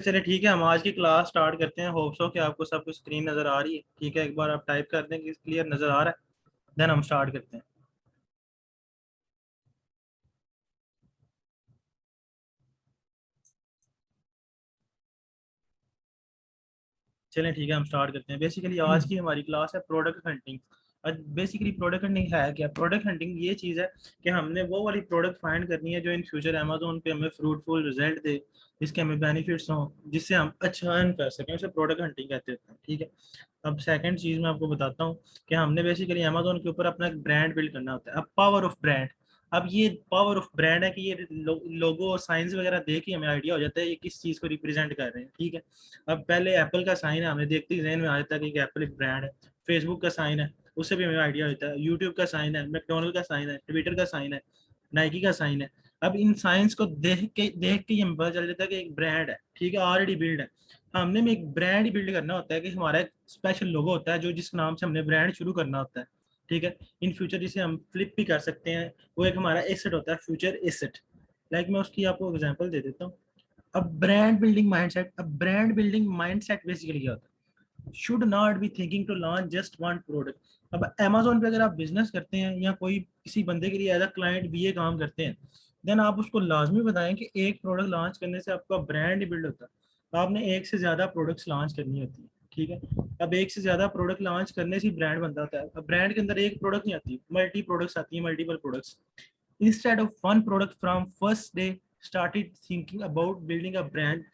चलिए ठीक है, हम आज की क्लास स्टार्ट करते हैं। होप सो कि आपको सब कुछ स्क्रीन नज़र आ रही है। ठीक है, एक बार आप टाइप कर दें कि क्लियर नज़र आ रहा है, देन हम स्टार्ट करते हैं। चलें ठीक है, हम स्टार्ट करते हैं। बेसिकली आज की हमारी क्लास है product hunting. Basically product hunting है क्या? प्रोडक्ट हंटिंग ये चीज़ है कि हमने वो वाली प्रोडक्ट फाइंड करनी है जो इन फ्यूचर अमेजोन पे हमें फ्रूटफुल रिजल्ट दे, जिसके हमें बेनिफिट्स हों, जिससे हम अच्छा अर्न कर सकें। उसे प्रोडक्ट हंटिंग कहते हैं। ठीक है, अब सेकंड चीज़ मैं आपको बताता हूँ कि हमने बेसिकली अमेजोन के ऊपर अपना एक ब्रांड बिल्ड करना होता है। अब पावर ऑफ ब्रांड, अब ये पावर ऑफ ब्रांड है कि ये लोगो और साइंस वगैरह देख के हमें आइडिया हो जाता है ये किस चीज़ को रिप्रेजेंट कर रहे हैं। ठीक है, अब पहले एप्पल का साइन है, हमें देखते ही जहन में आ जाता है कि एप्पल एक ब्रांड है। फेसबुक का साइन है, उससे भी हमें आइडिया होता है। यूट्यूब का साइन है, मैकडोनल्ड का साइन है, ट्विटर का साइन है, नाइकी का साइन है। अब इन साइंस को देख के ही हमें पता चल जाता है कि एक ब्रांड है। ठीक है, ऑलरेडी बिल्ड है। हमने में एक ब्रांड ही बिल्ड करना होता है कि हमारा एक स्पेशल लोगो होता है जो जिस नाम से हमने ब्रांड शुरू करना होता है। ठीक है, इन फ्यूचर जिसे हम फ्लिप भी कर सकते हैं, वो एक हमारा एसेट होता है, फ्यूचर एसेट। लाइक मैं उसकी आपको एग्जांपल दे देता हूँ। अब ब्रांड बिल्डिंग माइंडसेट बेसिकली क्या होता है? Should not be thinking to launch just one product. अब अमेजोन पे अगर आप बिजनेस करते हैं या कोई किसी बंदे के लिए एज अ क्लाइंट भी ये काम करते हैं, देन आप उसको लाजमी बताएं कि एक प्रोडक्ट लॉन्च करने से आपका ब्रांड ही बिल्ड होता है। आपने एक से ज्यादा प्रोडक्ट्स लॉन्च करनी होती है। ठीक है, अब एक से ज्यादा प्रोडक्ट लॉन्च करने से ब्रांड बनता होता है। अब ब्रांड के अंदर एक प्रोडक्ट नहीं आती, मल्टी प्रोडक्ट्स आती है, multiple products. Instead of one product from first day started thinking about building a brand.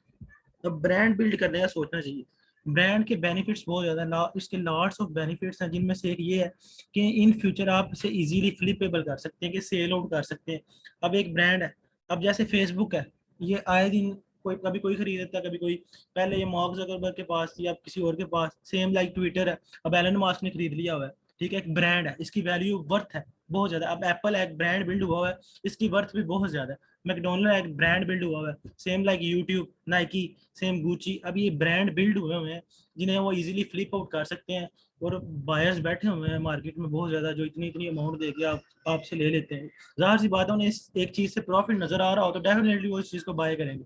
अब ब्रांड बिल्ड करने का सोचना चाहिए। ब्रांड के बेनिफिट्स बहुत ज़्यादा हैं, इसके लॉट्स ऑफ बेनिफिट्स हैं, जिनमें से एक ये है कि इन फ्यूचर आप इसे इजीली फ्लिपेबल कर सकते हैं, कि सेल आउट कर सकते हैं। अब एक ब्रांड है, अब जैसे फेसबुक है, ये आए दिन कोई कभी कोई खरीद लेता है, कभी कोई। पहले ये मार्क जकरबर्ग के पास थी, अब किसी और के पास। सेम लाइक ट्विटर है, अब एलन मास्क ने खरीद लिया हुआ है। ठीक है, एक ब्रांड है, इसकी वैल्यू वर्थ है बहुत ज्यादा। अब एप्पल एक ब्रांड बिल्ड हुआ है, इसकी वर्थ भी बहुत ज्यादा है। मैकडोनल्ड एक ब्रांड बिल्ड हुआ है, same like YouTube, Nike, same Gucci. अब ये ब्रांड बिल्ड हुए हुए हैं जिन्हें वो इजीली फ्लिप आउट कर सकते हैं। और बायर्स बैठे हुए हैं मार्केट में बहुत ज्यादा, जो इतनी इतनी अमाउंट देके आप आपसे ले लेते हैं। जाहिर सी बात है, उन्हें इस एक चीज से प्रॉफिट नजर आ रहा हो तो डेफिनेटली वो इस चीज को बाय करेंगे।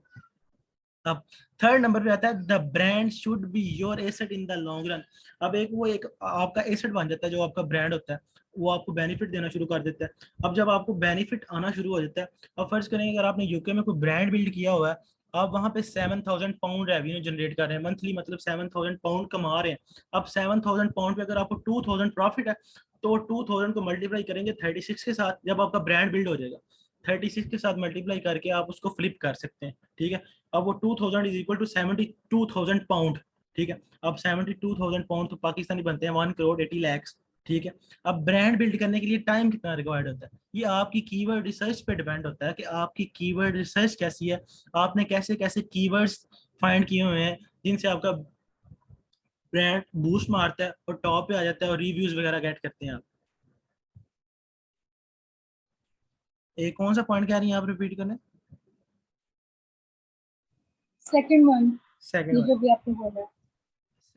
अब थर्ड नंबर पे आता है the brand should be your asset in the long run. अब एक आपका एसेट बन जाता है जो आपका ब्रांड होता है, वो आपको बेनिफिट देना शुरू कर देता है। अब जब आपको बेनिफिट आना शुरू हो जाता है, अब फर्ज करें अगर आपने यूके में कोई ब्रांड बिल्ड किया हुआ है, आप वहां पे 7,000 पाउंड रेवेन्यू जनरेट कर रहे हैं मंथली, मतलब 7,000 पाउंड कमा रहे हैं। अब 7,000 पाउंड पे अगर आपको 2,000 प्रॉफिट है, तो 2,000 को मल्टीप्लाई करेंगे 36 के साथ, जब आपका ब्रांड बिल्ड हो जाएगा 36 के साथ मल्टीप्लाई करके आप उसको फ्लिप कर सकते हैं। ठीक है, अब वो 2,000 इज इक्वल टू 72,000 पाउंड। ठीक है, अब 72,000 पाउंड तो पाकिस्तानी बनते हैं 1 करोड़ 80 लाख। ठीक है, अब ब्रांड बिल्ड करने के लिए टाइम कितना रिक्वायर्ड होता है, ये आपकी कीवर्ड रिसर्च पे डिपेंड होता है कि आपकी कीवर्ड रिसर्च कैसी है, आपने कैसे कैसे कीवर्ड्स फाइंड किए हुए हैं जिनसे आपका ब्रांड बूस्ट मारता है और टॉप पे आ जाता है और रिव्यूज वगैरह गेट करते हैं आप। एक कौन सा पॉइंट कह रही हैं आप, रिपीट करने? सेकंड वन, सेकंड ये वन। जो भी आपने बोला।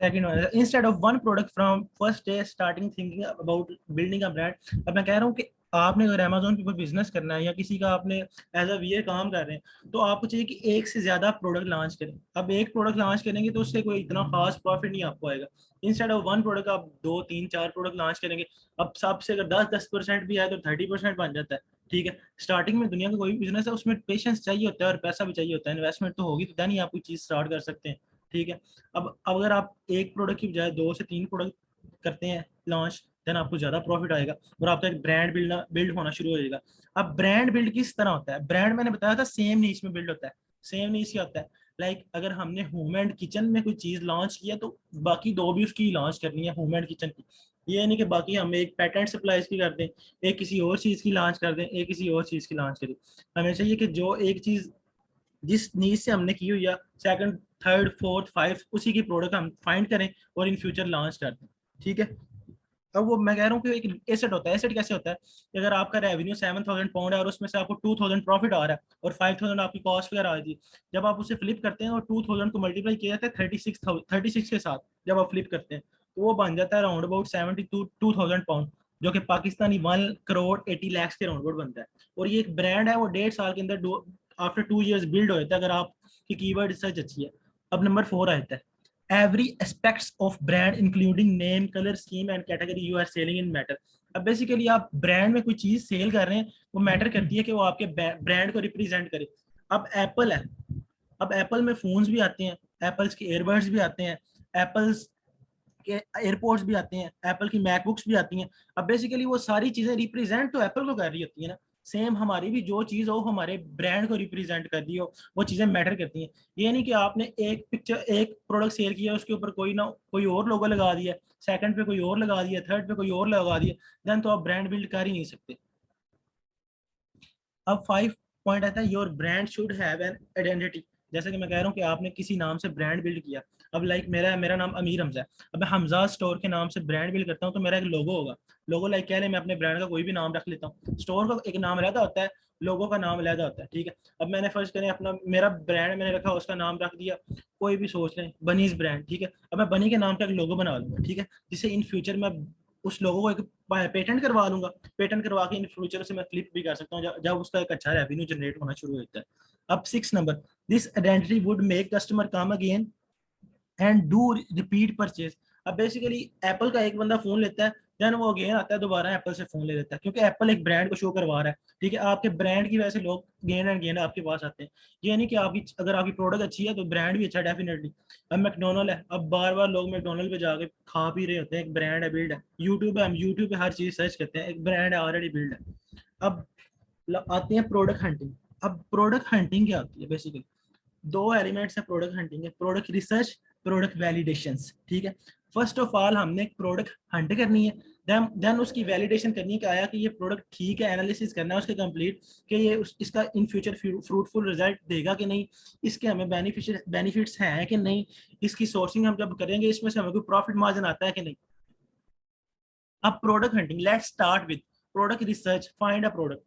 Second one, instead of one product from first day starting thinking about building a brand. अब मैं कह रहा हूँ कि आपने अगर अमेजोन पे कोई बिजनेस करना है या किसी का आपने एज अ वीए काम कर रहे हैं, तो आपको चाहिए कि एक से ज्यादा प्रोडक्ट लॉन्च करें। अब एक प्रोडक्ट लॉन्च करेंगे तो उससे कोई इतना खास प्रॉफिट नहीं आपको आएगा। इंस्टेड ऑफ वन प्रोडक्ट आप 2 3 4 प्रोडक्ट लॉन्च करेंगे। अब सबसे अगर 10% भी आए तो 30% बन जाता है। ठीक है, स्टार्टिंग में दुनिया का कोई भी बिजनेस है उसमें पेशेंस चाहिए होता है और पैसा भी चाहिए होता है, इन्वेस्टमेंट तो होगी तो देन ही आप कोई चीज स्टार्ट कर सकते हैं। ठीक है, अब अगर आप एक प्रोडक्ट की बजाय 2 से 3 प्रोडक्ट करते हैं लॉन्च, देन आपको ज्यादा प्रॉफिट आएगा और आपका एक ब्रांड बिल्ड होना शुरू हो जाएगा। अब ब्रांड बिल्ड किस तरह होता है? ब्रांड मैंने बताया था सेम नीश में बिल्ड होता है। सेम नीश क्या होता है? लाइक अगर हमने होम एंड किचन में कोई चीज लॉन्च किया तो बाकी दो भी उसकी लॉन्च करनी है होम एंड किचन की। ये नहीं कि बाकी हम एक पेटेंट सप्लाईज की कर दें, एक किसी और चीज की लॉन्च कर दें, एक किसी और चीज की लॉन्च करें। हमें चाहिए कि जो एक चीज जिस नीड से हमने की हुई है, सेकंड थर्ड फोर्थ फाइव उसी की प्रोडक्ट हम फाइंड करें और इन फ्यूचर लॉन्च कर दें। ठीक है, अब वो मैं कह रहा हूँ कि एक एसेट होता है। एसेट कैसे होता है कि अगर आपका रेवेन्यू 7,000 पाउंड है और उसमें से आपको 2,000 प्रॉफिट आ रहा है और 5,000 आपकी कॉस्ट वगैरह आ रही है, जब आप उसे फ्लिप करते हैं और 2,000 को मल्टीप्लाई किया जाता है 36 के साथ, जब आप फ्लिप करते हैं तो वो बन जाता है अराउंड अबाउट 72,000 पाउंड, जो कि पाकिस्तानी 1 करोड़ 80 लाख के अराउंड बनता है। और ये एक ब्रांड है, वो 1.5 साल के अंदर आफ्टर 2 ईयर्स बिल्ड हो जाता है अगर आपकी कीवर्ड रिसर्च अच्छी है। अब नंबर 4 आता है every aspects of brand including name colour scheme and category you are selling in matter. अब बेसिकली आप ब्रांड में कोई चीज सेल कर रहे हैं, वो मैटर करती है कि वो आपके ब्रांड को रिप्रेजेंट करे। अब एप्पल है, अब एप्पल में फोन्स भी आते हैं, एप्पल्स के एयरबड्स भी आते हैं, एप्पल्स के एयरपोर्ट्स भी आते हैं, एप्पल की मैकबुक्स भी आती हैं। अब बेसिकली वो सारी चीजें रिप्रेजेंट तो एप्पल को कर रही होती है ना, सेम हमारी भी जो चीज हो हमारे ब्रांड को रिप्रेजेंट कर दी हो, वो चीजें मैटर करती हैं। ये नहीं कि आपने एक पिक्चर एक प्रोडक्ट सेल किया उसके ऊपर कोई ना कोई और लोगो लगा दिया, सेकंड पे कोई और लगा दिया, थर्ड पे कोई और लगा दिया, देन तो आप ब्रांड बिल्ड कर ही नहीं सकते। अब 5 पॉइंट आता है your brand should have an identity. जैसे कि मैं कह रहा हूँ कि आपने किसी नाम से ब्रांड बिल्ड किया। अब लाइक मेरा मेरा नाम अमीर हमजा है, अब मैं हमजा स्टोर के नाम से ब्रांड बिल्ड करता हूँ तो मेरा एक लोगो होगा। लोगो लाइक क्या है, मैं अपने ब्रांड का कोई भी नाम रख लेता हूँ, स्टोर का एक नाम अलग होता है, लोगो का नाम अलग होता है, ठीक है। अब मैंने फर्स्ट करें अपना मेरा ब्रांड मैंने रखा, उसका नाम रख दिया कोई भी सोच लें बनीज ब्रांड, ठीक है। अब मैं बनी के नाम का एक लोगो बना लूंगा, ठीक है, जिससे इन फ्यूचर मैं उस लोगों को एक पेटेंट करवा लूंगा, पेटेंट करवा के इन फ्यूचर से मैं फ्लिप भी कर सकता हूँ जब उसका एक अच्छा रेवेन्यू जनरेट होना शुरू होता है। अब 6 number, this identity would make customer come again and do repeat purchase. अब बेसिकली एप्पल का एक बंदा फोन लेता है, देन वो अगेन आता है दोबारा एप्पल से फोन ले लेता है, क्योंकि एप्पल एक ब्रांड को शो करवा रहा है, ठीक है। आपके ब्रांड की वजह से लोग गेन एंड गेन आपके पास आते हैं। ये नहीं कि आपकी अगर आपकी प्रोडक्ट अच्छी है तो ब्रांड भी अच्छा डेफिनेटली। अब मैकडोनल्ड है, अब बार बार लोग मैकडोनल्ड पे जाके खा पी रहे होते हैं, एक ब्रांड है बिल्ड है। यूट्यूब है, हम यूट्यूब पे हर चीज सर्च करते हैं, एक ब्रांड है ऑलरेडी बिल्ड है। अब आती है प्रोडक्ट हंटिंग। अब प्रोडक्ट हंटिंग क्या होती है, बेसिकली दो एलिमेंट्स है प्रोडक्ट हंटिंग है, प्रोडक्ट रिसर्च, प्रोडक्ट वैलिडेशंस, ठीक है। फर्स्ट ऑफ ऑल हमने एक प्रोडक्ट हंट करनी है, देन उसकी वैलिडेशन करनी है कि आया कि ये प्रोडक्ट ठीक है, एनालिसिस करना है उसके कंप्लीट कि ये इसका इन फ्यूचर फ्रूटफुल रिजल्ट देगा कि नहीं, इसके हमें बेनिफिट्स हैं कि नहीं, इसकी सोर्सिंग हम जब करेंगे इसमें से हमें कोई प्रॉफिट मार्जिन आता है कि नहीं। अब product hunting, let's start with product research, find a product.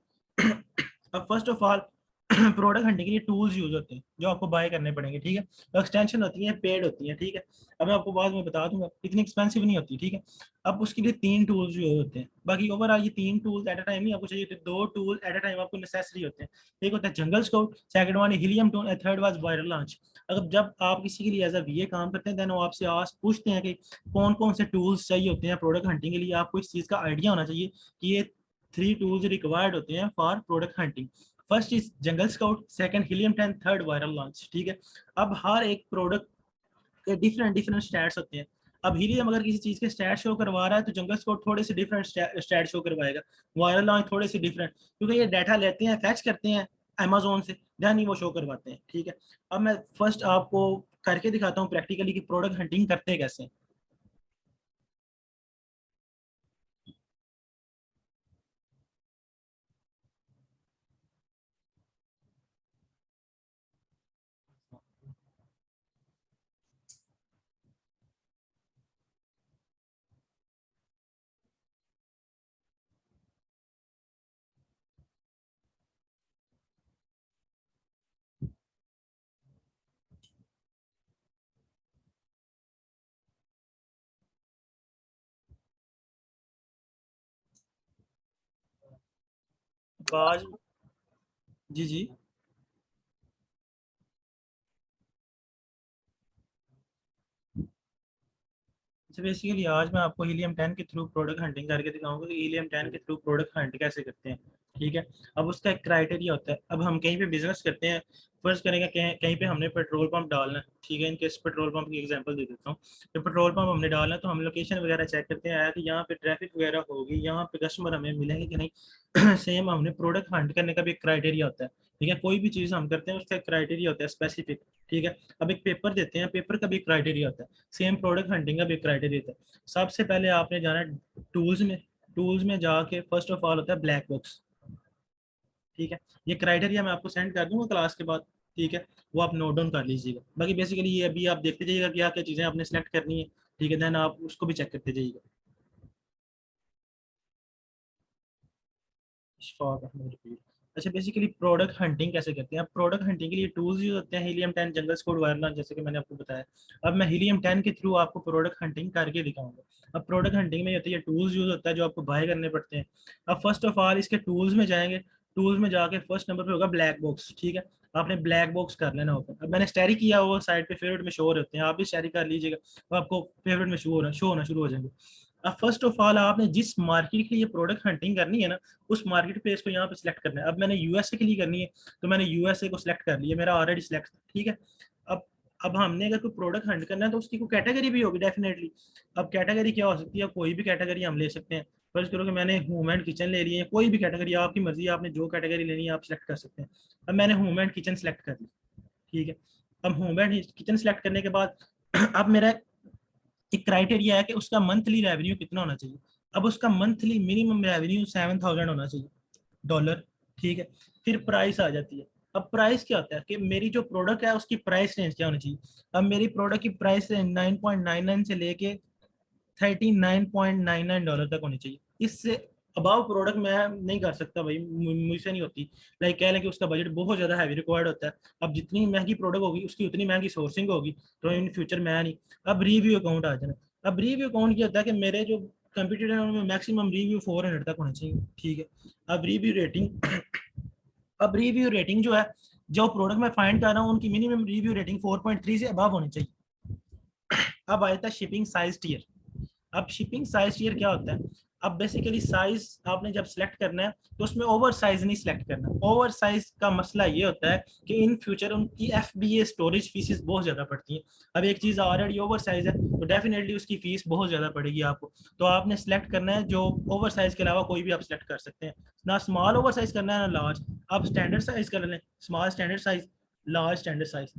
अब first of all product hunting के लिए टूल्स यूज होते हैं जो आपको बाय करने पड़ेंगे, ठीक है। तो एक्सटेंशन होती है, पेड होती है, ठीक है। अब मैं आपको बाद में बता दूंगा, इतनी एक्सपेंसिव नहीं होती, ठीक है। अब उसके लिए 3 टूल्स यूज होते हैं, बाकी ओवरऑल ये 3 टूल्स एट अ टाइम नहीं आपको चाहिए होते, 2 टूल एट अ टाइम आपको नेसेसरी होते हैं। एक होता है जंगल scout, second one helium tool, third was viral launch. अगर जब आप किसी के लिए एज अ वीए काम करते हैं देन वो आपसे आज पूछते हैं कि कौन कौन से टूल्स चाहिए होते हैं प्रोडक्ट हंटिंग के लिए, आपको इस चीज का आइडिया होना चाहिए कि ये 3 टूल्स रिक्वायर्ड होते हैं for product hunting. First is jungle scout, second helium 10, third viral launch, ठीक है। अब हर एक प्रोडक्ट के डिफरेंट डिफरेंट स्टैट्स होते हैं। अब हीलियम अगर किसी चीज के स्टैट शो करवा रहा है तो जंगल स्काउट थोड़े से डिफरेंट स्टैट शो करवाएगा, वायरल लॉन्च थोड़े से डिफरेंट, क्योंकि ये डाटा लेते हैं फैच करते हैं अमेजोन से, देन ही वो शो करवाते हैं, ठीक है। अब मैं फर्स्ट आपको करके दिखाता हूँ प्रैक्टिकली कि प्रोडक्ट हंटिंग करते कैसे। बाज जी जी। तो बेसिकली आज मैं आपको हीलियम 10 के थ्रू प्रोडक्ट हंटिंग करके दिखाऊंगा कि हीलियम 10 के थ्रू प्रोडक्ट हंट कैसे करते हैं, ठीक है। अब उसका एक क्राइटेरिया होता है, अब हम कहीं पे बिजनेस करते हैं, फर्स्ट करेंगे कहीं कहीं पे हमने पेट्रोल पंप डालना है, ठीक है। इनकेस पेट्रोल पंप की एग्जांपल दे देता हूँ, तो पेट्रोल पंप हमने डालना है तो हम लोकेशन वगैरह चेक करते हैं कि यहाँ पे ट्रैफिक वगैरह होगी, यहाँ पे कस्टमर हमें मिलेंगे कि नहीं। सेम हमने प्रोडक्ट हंट करने का भी एक क्राइटेरिया होता है, ठीक है। कोई भी चीज़ हम करते हैं उसका क्राइटेरिया होता है स्पेसिफिक, ठीक है। अब एक पेपर देते हैं, पेपर का भी क्राइटेरिया होता है, सेम प्रोडक्ट हंटिंग का भी क्राइटेरिया होता है। सबसे पहले आपने जाना है टूल्स में, टूल्स में जाके फर्स्ट ऑफ ऑल होता है ब्लैक बॉक्स, ठीक है। ये क्राइटेरिया मैं आपको सेंड कर दूंगा क्लास के बाद, ठीक है। वो आप नोट डाउन कर लीजिएगा, बाकी बेसिकली ये अभी आप देखते जाइएगा क्या क्या चीज़ें आपने सेलेक्ट करनी है, ठीक है। देन आप उसको भी चेक करते जाइएगा। इशफाक अहमद रफीक। अच्छा बेसिकली प्रोडक्ट हंटिंग कैसे करते हैं, अब प्रोडक्ट हंटिंग के लिए टूल्स यूज होते हैं हीलियम 10, जंगल स्क्वाड, वायरल, जैसे कि मैंने आपको बताया। अब मैं हीलियम 10 के थ्रू आपको प्रोडक्ट हंटिंग करके दिखाऊंगा। अब प्रोडक्ट हंटिंग में होती है टूल्स यूज होता है जो आपको बाय करने पड़ते हैं। अब फर्स्ट ऑफ ऑल इसके टूल्स में जाएंगे, टूल्स में जाके फर्स्ट नंबर पे होगा ब्लैक बॉक्स, ठीक है। आपने ब्लैक बॉक्स कर लेना ओपन। अब मैंने स्टैरी किया, वो साइड पे फेवरेट में शो हो रहे होते हैं, आप भी स्टैरी कर लीजिएगा, वो आपको फेवरेट में शो होना शुरू हो जाएंगे। अब फर्स्ट ऑफ ऑल आपने जिस मार्केट के लिए प्रोडक्ट हंटिंग करनी है ना, उस मार्केट प्लेस को यहाँ पे सिलेक्ट करना है। अब मैंने यूएसए के लिए करनी है, तो मैंने यूएसए को सिलेक्ट कर लिया, मेरा ऑलरेडी सिलेक्ट, ठीक है। अब अब हमने अगर कोई प्रोडक्ट हंट करना है तो उसकी कोई कैटेगरी भी होगी डेफिनेटली। अब कैटेगरी क्या हो सकती है, कोई भी कैटेगरी हम ले सकते हैं। फर्ज करो कि मैंने होम एंड किचन ले लिए, कोई भी कैटेगरी आपकी मर्जी है, आपने जो कैटेगरी लेनी है आप सिलेक्ट कर सकते हैं। अब मैंने होम एंड किचन सेलेक्ट कर ली, ठीक है। अब होम एंड किचन सेलेक्ट करने के बाद अब मेरा एक क्राइटेरिया है कि उसका मंथली रेवेन्यू कितना होना चाहिए। अब उसका मंथली मिनिमम रेवेन्यू 7,000 होना चाहिए डॉलर, ठीक है। फिर प्राइस आ जाती है। अब प्राइस क्या होता है कि मेरी जो प्रोडक्ट है उसकी प्राइस रेंज क्या होनी चाहिए। अब मेरी प्रोडक्ट की प्राइस रेंज 9.99 से लेके $39.99 तक होनी चाहिए। इससे अबाव प्रोडक्ट मैं नहीं कर सकता भाई, मुझसे नहीं होती। लाइक कह लें कि उसका बजट बहुत ज़्यादा हैवी रिक्वायर्ड होता है। अब जितनी महंगी प्रोडक्ट होगी उसकी उतनी महंगी सोर्सिंग होगी, तो इन फ्यूचर मैं नहीं। अब रिव्यू अकाउंट आ जाना। अब रिव्यू अकाउंट क्या होता है कि मेरे जो कंप्यूटर है उनमें मैक्सिमम रिव्यू 400 तक होना चाहिए, ठीक है। अब रिव्यू रेटिंग अब रिव्यू रेटिंग जो है, जो प्रोडक्ट मैं फाइंड कर रहा हूँ उनकी मिनिमम रिव्यू रेटिंग 4.3 से अबव होनी चाहिए। अब आया था शिपिंग साइज टियर। अब शिपिंग साइज टियर क्या होता है, अब बेसिकली साइज आपने जब सिलेक्ट करना है तो उसमें ओवर साइज नहीं सिलेक्ट करना। ओवर साइज का मसला ये होता है कि इन फ्यूचर उनकी FBA स्टोरेज फीसेस बहुत ज्यादा पड़ती हैं। अब एक चीज ऑलरेडी ओवर साइज है तो डेफिनेटली उसकी फीस बहुत ज्यादा पड़ेगी आपको। तो आपने सिलेक्ट करना है जो ओवर साइज के अलावा कोई भी आप सिलेक्ट कर सकते हैं। ना स्मॉल ओवर साइज करना है ना लार्ज, आप स्टैंडर्ड साइज कर लें, small standard size, large standard size.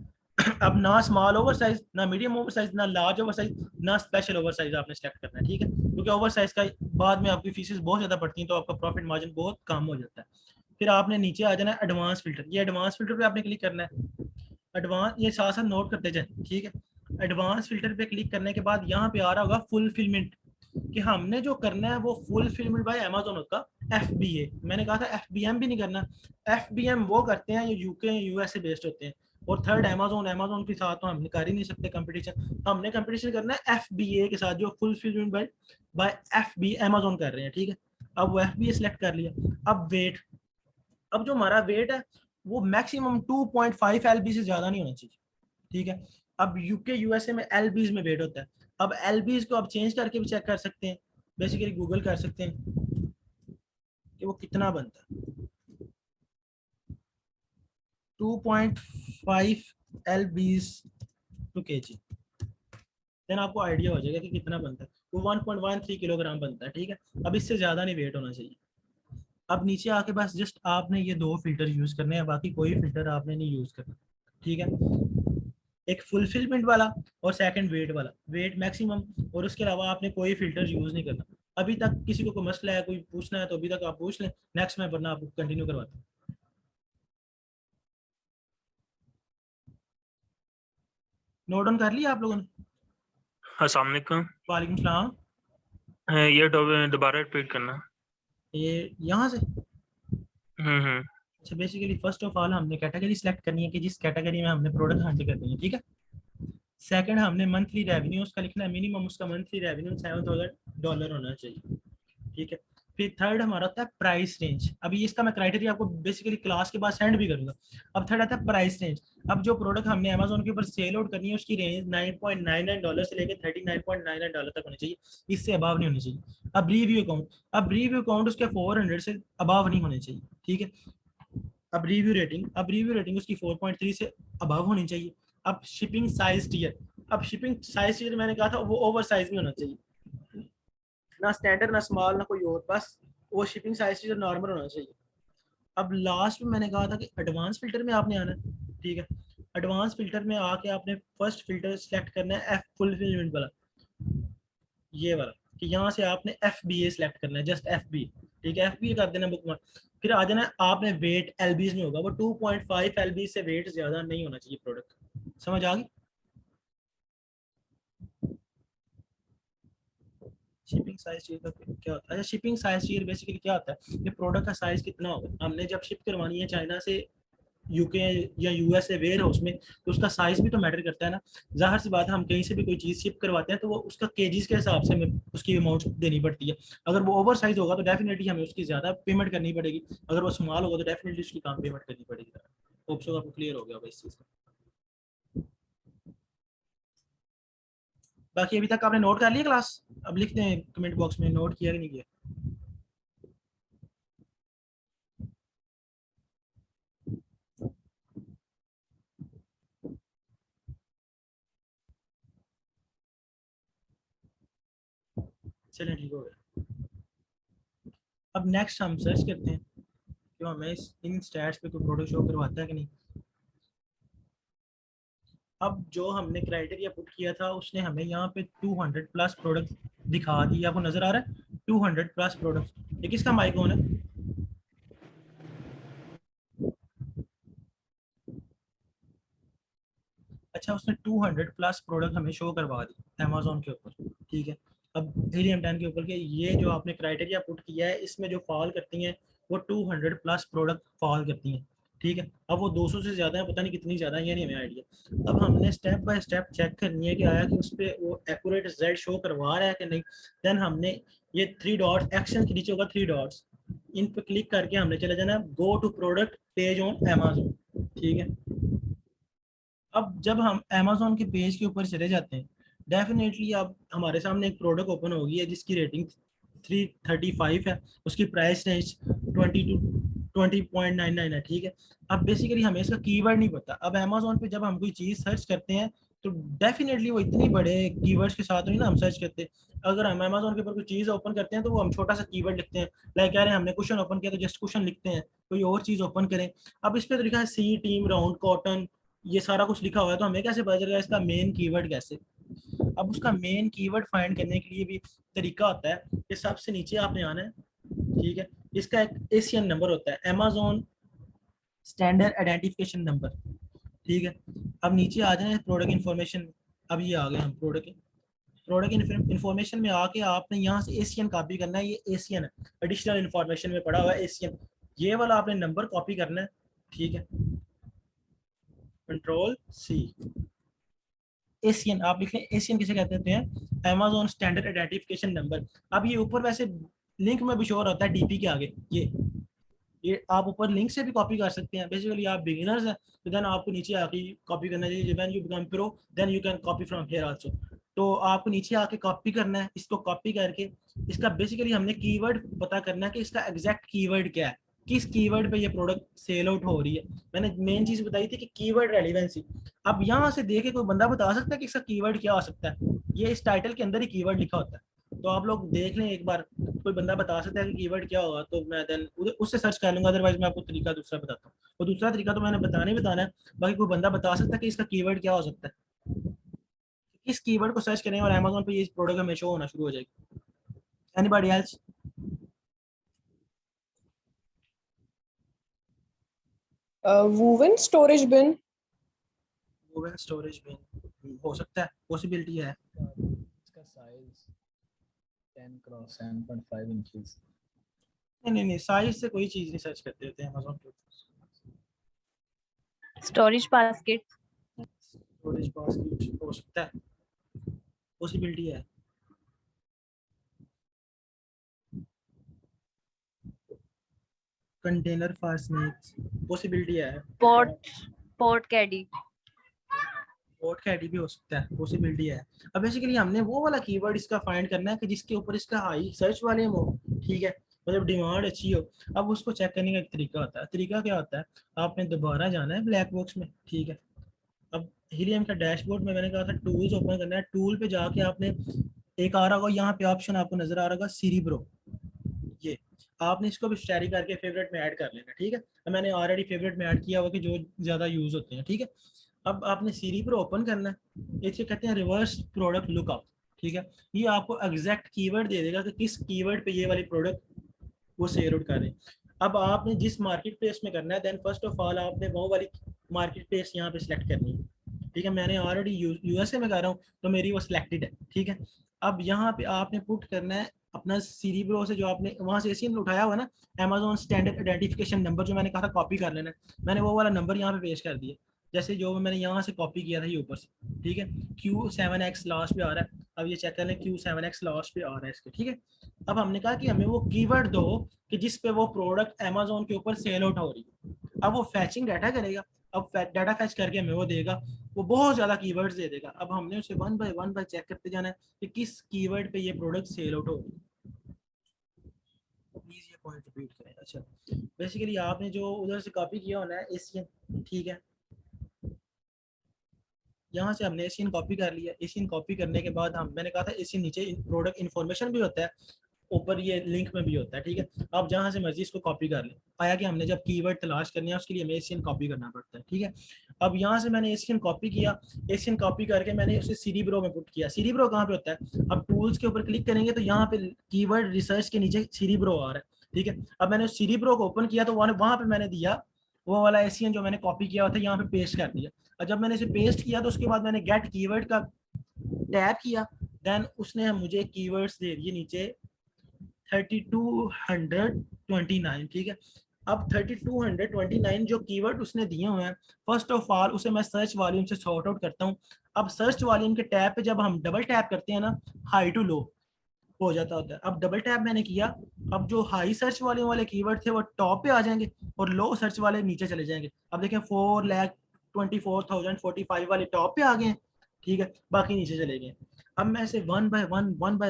अब ना स्मॉल ओवर साइज, ना मीडियम ओवर साइज, ना लार्ज ओवर साइज, ना स्पेशल ओवर साइज आपने सेलेक्ट करना है, ठीक है। क्योंकि ओवर साइज का बाद में आपकी फीसेस बहुत ज्यादा पड़ती हैं तो आपका प्रॉफिट मार्जिन बहुत कम हो जाता है। फिर आपने नीचे आ जाना है एडवांस फिल्टर। ये एडवांस फिल्टर पे आपने क्लिक करना है। एडवांस, ये साथ साथ नोट करते जाए, ठीक है। एडवांस फिल्टर पे क्लिक करने के बाद यहाँ पे आ रहा होगा फुलफिलमेंट, कि हमने जो करना है वो फुलफिलमेंट बाय अमेजोन होगा, FBA। मैंने कहा था FBM भी नहीं करना। FBM वो करते हैं जो UK USA बेस्ड होते हैं। और थर्ड अमेजोन, अमेजोन के साथ तो हम कर ही नहीं सकते कंपटीशन। हमने कंपटीशन करना है FBA के साथ, जो फुलफिलमेंट बाय FB अमेजोन कर रहे हैं, ठीक है। अब वो FBA सेलेक्ट कर लिया। अब वेट, अब जो हमारा वेट है वो मैक्सिमम 2.5 LB से ज्यादा नहीं होना चाहिए, ठीक है। अब UK USA में LBs में वेट होता है। अब LBs को आप चेंज करके भी चेक कर सकते हैं, बेसिकली गूगल कर सकते हैं कि वो कितना बनता है। 2.5 LBs टू kg, देन आपको आइडिया हो जाएगा कि कितना बनता है। वो 1.13 किलोग्राम बनता है, ठीक है। अब इससे ज्यादा नहीं वेट होना चाहिए। अब नीचे आके बस जस्ट आपने ये दो फिल्टर यूज करने हैं, बाकी कोई फिल्टर आपने नहीं यूज करना, ठीक है। एक फुलफिलमेंट वाला और सेकंड वेट वाला, वेट मैक्सिमम, और उसके अलावा आपने कोई फिल्टर यूज नहीं करना। अभी तक किसी को कोई मसला है, कोई पूछना है तो अभी तक आप पूछ लें, नेक्स्ट मैं वरना आपको कंटिन्यू करवाता हूँ। नोट डाउन कर लिया आप लोगों ने? अस्सलाम वालेकुम। वालेकुम सलाम। ये दोबारा रिपीट करना। ये यहाँ से, हम्म। अच्छा बेसिकली फर्स्ट ऑफ ऑल हमने कैटेगरी सेलेक्ट करनी है कि जिस कैटेगरी में हमने प्रोडक्ट हंट करनी है, ठीक है। सेकंड हमने मंथली रेवेन्यू उसका लिखना है, मिनिमम उसका मंथली रेवेन्यू $7,000 होना चाहिए, ठीक है। फिर थर्ड हमारा होता है प्राइस रेंज। अभी इसका मैं क्राइटेरिया आपको बेसिकली क्लास के बाद सेंड भी करूंगा। अब थर्ड आता है प्राइस रेंज। अब जो प्रोडक्ट हमने अमेजोन के ऊपर सेल आउट करनी है उसकी रेंज $9.99 से लेकर $39.99 तक होनी चाहिए, इससे अबाव नहीं होनी चाहिए। अब रिव्यू अकाउंट, अब रिव्यू अकाउंट उसके 400 से अबाव नहीं होने चाहिए, ठीक है। अब रिव्यू रेटिंग, अब रिव्यू रेटिंग उसकी 4.3 से अबाव होनी चाहिए। अब शिपिंग साइज टियर, अब शिपिंग साइज टियर मैंने कहा था वो ओवर साइज नहीं होना चाहिए, ना स्टैंडर्ड ना स्मॉल ना कोई और, बस वो शिपिंग साइज टियर नॉर्मल होना चाहिए। अब लास्ट में मैंने कहा था कि एडवांस फिल्टर में आपने आना है, ठीक है। एडवांस फिल्टर में आके आपने फर्स्ट फिल्टर सेलेक्ट करना है F फुलफिलमेंट वाला, ये वाला, कि यहाँ से आपने FBA सेलेक्ट करना है, जस्ट FBA, ठीक है। FBA कर देना बुक मार्क। फिर आ जाना आपने वेट LBs में होगा, वो 2.5 LBs से वेट ज्यादा नहीं होना चाहिए प्रोडक्ट। समझ आ गई? शिपिंग साइज टियर का क्या होता है? अच्छा, शिपिंग साइज टियर बेसिकली क्या होता है, ये प्रोडक्ट का साइज कितना होगा। हमने जब शिप करवानी है चाइना से UK या US वेयर हाउस में, तो उसका साइज भी तो मैटर करता है ना। जाहिर सी बात है, हम कहीं से भी कोई चीज़ शिप करवाते हैं तो वो उसका केजीज के हिसाब से हमें उसकी अमाउंट देनी पड़ती है। अगर वो ओवर साइज होगा तो डेफिनेटली हमें उसकी ज़्यादा पेमेंट करनी पड़ेगी, अगर वो स्मॉल होगा तो डेफिनेटली उसकी कम पेमेंट करनी पड़ेगी। होप सो आपको क्लियर हो गया होगा इस चीज़ का। बाकी अभी तक आपने नोट कर लिया क्लास? अब लिखते हैं कमेंट बॉक्स में नोट किया कि नहीं किया। चलिए ठीक हो गया। अब नेक्स्ट हम सर्च करते हैं कि हमें इन स्टैट्स पे कोई प्रोडक्ट शो करवाता है कि नहीं। अब जो हमने क्राइटेरिया पुट किया था उसने हमें यहाँ पे 200 प्लस प्रोडक्ट दिखा दी। आपको नजर आ रहा है 200 प्लस प्रोडक्ट। ये किसका माइक ऑन है? अच्छा, उसने 200 प्लस प्रोडक्ट हमें शो करवा दी अमेजोन के ऊपर, ठीक है। अब हीलियम 10 के ऊपर के ये जो आपने क्राइटेरिया पुट किया है इसमें जो फॉल करती हैं वो 200 प्लस प्रोडक्ट फॉल करती हैं, ठीक है। अब वो 200 से ज़्यादा है, पता नहीं कितनी ज़्यादा है, ये नहीं हमें आइडिया। अब हमने स्टेप बाय स्टेप चेक करनी है कि आया कि उस पर वो एक्यूरेट रिजल्ट शो करवा रहा है कि नहीं। देन हमने ये 3 डॉट्स, एक्शन के नीचे होगा 3 डॉट्स, इन पर क्लिक करके हमने चले जाना है go to product page on Amazon, ठीक है। अब जब हम अमेजोन के पेज के ऊपर चले जाते हैं, डेफिनेटली अब हमारे सामने एक प्रोडक्ट ओपन होगी है जिसकी रेटिंग 335 है, उसकी प्राइस रेंज 20 है, ठीक है। अब बेसिकली हमें इसका कीवर्ड नहीं पता। अब अमेजोन पे जब हम कोई चीज़ सर्च करते हैं तो डेफिनेटली वो इतनी बड़े कीवर्ड्स के साथ नहीं ना हम सर्च करते। अगर हम अमेजोन के ऊपर कोई चीज़ ओपन करते हैं तो वो हम छोटा सा कीवर्ड लिखते हैं, लाइक कह रहे हैं हमने क्वेश्चन ओपन किया तो जस्ट क्वेश्चन लिखते हैं, कोई और चीज़ ओपन करें। अब इस पर तो लिखा है सी टीम राउंड कॉटन, ये सारा कुछ लिखा हुआ है, तो हमें कैसे पता चलेगा इसका मेन कीवर्ड कैसे। अब उसका मेन कीवर्ड फाइंड करने के लिए भी तरीका होता है कि सबसे नीचे आपने आना है, ठीक है। इसका एक एशियन नंबर होता है, अमेजोन स्टैंडर्ड आइडेंटिफिकेशन नंबर, ठीक है। अब नीचे आ जाए प्रोडक्ट इन्फॉर्मेशन। अब ये आ गए हम प्रोडक्ट इन्फॉर्मेशन में आके आपने यहाँ से एशियन कॉपी करना है। ये एशियन है, एडिशनल इन्फॉर्मेशन में पड़ा हुआ है एशियन, ये वाला आपने नंबर कॉपी करना है, ठीक है। कंट्रोल सी, एशियन आप लिख लें। एशियन किसे कहते हैं? Amazon standard identification number. अब ये ऊपर वैसे लिंक में भी शोर होता है डीपी के आगे, ये आप ऊपर लिंक से भी कॉपी कर सकते हैं। बेसिकली आप बिगिनर्स हैं तो देन आपको नीचे आके कॉपी करना चाहिए। When you become pro then you can copy from here also. तो आपको नीचे आके कॉपी करना है। इसको कॉपी करके इसका बेसिकली हमने कीवर्ड पता करना है कि इसका एग्जैक्ट कीवर्ड क्या है, किस कीवर्ड पे ये प्रोडक्ट सेल आउट हो रही है। मैंने मेन चीज बताई थी कि कीवर्ड रेलिवेंसी। अब यहाँ से देखे कोई बंदा बता सकता है कि इसका कीवर्ड क्या हो सकता है? ये इस टाइटल के अंदर ही कीवर्ड लिखा होता है, तो आप लोग देख लें एक बार। कोई बंदा बता सकता है कि कीवर्ड क्या होगा तो मैं देन उससे सर्च कर लूंगा। अदरवाइज मैं आपको तरीका दूसरा बताता हूँ। वो दूसरा तरीका तो मैंने बताना है। बाकी कोई बंदा बता सकता है कि इसका कीवर्ड क्या हो सकता है, किस कीवर्ड को सर्च करें और अमेजोन पे ये प्रोडक्ट हमें शो होना शुरू हो जाएगी। Anybody else? वूवन स्टोरेज बिन। वोवेन स्टोरेज बिन हो सकता है, पॉसिबिलिटी है। इसका साइज 10 क्रॉस 7.5 इंचेस। नहीं, साइज से कोई चीज नहीं सर्च करते होते हैं अमेजोन पे। Storage basket. स्टोरेज बास्केट हो सकता है, पॉसिबिलिटी है। कंटेनर फॉर स्नेक्स, पॉसिबिलिटी है। पोर्ट कैडी। पोर्ट कैडी भी हो सकता है, पॉसिबिलिटी है। अब बेसिकली हमने वो वाला कीवर्ड इसका फाइंड करना है कि जिसके ऊपर इसका हाई सर्च वाले हो, ठीक है, मतलब डिमांड अच्छी हो। अब उसको चेक करने का एक तरीका होता है। तरीका क्या होता है? आपने दोबारा जाना है ब्लैक बॉक्स में, ठीक है। अब हीलियम का डैशबोर्ड में मैंने कहा था टूल्स ओपन करना है। टूल पे जाके आपने एक आ रहा होगा यहाँ पे ऑप्शन आपको नजर आ रहा होगा सीरीब्रो, ये आपने इसको भी शेयर करके फेवरेट में ऐड कर लेना, ठीक है। तो मैंने ऑलरेडी फेवरेट में ऐड किया हुआ कि जो ज़्यादा यूज़ होते हैं, ठीक है। अब आपने सीरीब्रो ओपन करना है। इसे कहते हैं रिवर्स प्रोडक्ट लुकअप, ठीक है। ये आपको एग्जैक्ट कीवर्ड दे देगा कि किस कीवर्ड पे ये वाली प्रोडक्ट वो सेल आउट कर रहे हैं। अब आपने जिस मार्केट प्लेस में करना है देन फर्स्ट ऑफ ऑल आपने वो वाली मार्केट प्लेस यहाँ पे सिलेक्ट करनी है, ठीक है। मैंने ऑलरेडी यूएसए में कर रहा हूँ तो मेरी वो सिलेक्टेड है, ठीक है। अब यहाँ पे आपने पुट करना है अपना सीरीब्रो से जो आपने वहाँ से एशियन उठाया हुआ ना अमेजोन स्टैंडर्ड आइडेंटिफिकेशन नंबर, जो मैंने कहा था कॉपी कर लेना है। मैंने वो वाला नंबर यहाँ पे पेश कर दिया, जैसे जो मैंने यहाँ से कॉपी किया था ये ऊपर से, ठीक है। Q7X लास्ट पे आ रहा है। अब ये चेक कर लें, Q7X लास्ट पे आ रहा है इसके, ठीक है। अब हमने कहा कि हमें वो कीवर्ड दो कि जिस पे वो प्रोडक्ट अमेजोन के ऊपर सेल आउट हो रही है। अब वो फैचिंग डाटा करेगा, अब डाटा फैच करके हमें वो देगा, वो बहुत ज़्यादा कीवर्ड्स दे देगा। अब हमने उसे वन बाय चेक करते जाना है कि किस कीवर्ड पे ये प्रोडक्ट सेल आउट हो रही है। प्लीज़ ये पॉइंट रिपीट करें। अच्छा, बेसिकली आपने जो उधर से कॉपी किया होना है एशियन, ठीक है, यहाँ से हमने एशियन कॉपी कर लिया। एशियन कॉपी करने के बाद मैंने कहा था एशियन नीचे प्रोडक्ट इन्फॉर्मेशन भी होता है, ऊपर ये लिंक में भी होता है, ठीक है। आप जहाँ से मर्जी इसको कॉपी कर लें। आया कि हमने जब कीवर्ड तलाश करनी है उसके लिए हमें एशियन कॉपी करना पड़ता है, ठीक है। अब यहाँ से मैंने एशियन कॉपी किया, एशियन कॉपी करके मैंने उसे सीरीब्रो में पुट किया। सीरीब्रो कहाँ पे होता है? अब टूल्स के ऊपर क्लिक करेंगे तो यहाँ पे कीवर्ड रिसर्च के नीचे सीरीब्रो आ रहा है, ठीक है। अब मैंने उस सीरीब्रो को ओपन किया तो वहाँ पे मैंने दिया वो वाला एशियन जो मैंने कॉपी किया हुआ था, यहाँ पे पेस्ट कर दिया। और जब मैंने इसे पेस्ट किया तो उसके बाद मैंने गेट कीवर्ड का टैब किया, देन उसने मुझे कीवर्ड्स दे दिए नीचे 3229, ठीक है। अब 3229 जो कीवर्ड उसने दिए हुए हैं, फर्स्ट ऑफ ऑल उसे मैं सर्च वॉल्यूम से सॉर्ट आउट करता हूँ। अब सर्च वॉल्यूम के टैब पे जब हम डबल टैप करते हैं ना, हाई टू लो हो जाता होता है। अब डबल टैप मैंने किया, अब जो हाई सर्च वॉल्यूम वाले कीवर्ड थे वो टॉप पे आ जाएंगे और लो सर्च वाले नीचे चले जाएंगे। अब देखें 4,24,045 वाले टॉप पे आ गए हैं, ठीक है, बाकी नीचे चले गए। अब मैं इसे वन बाय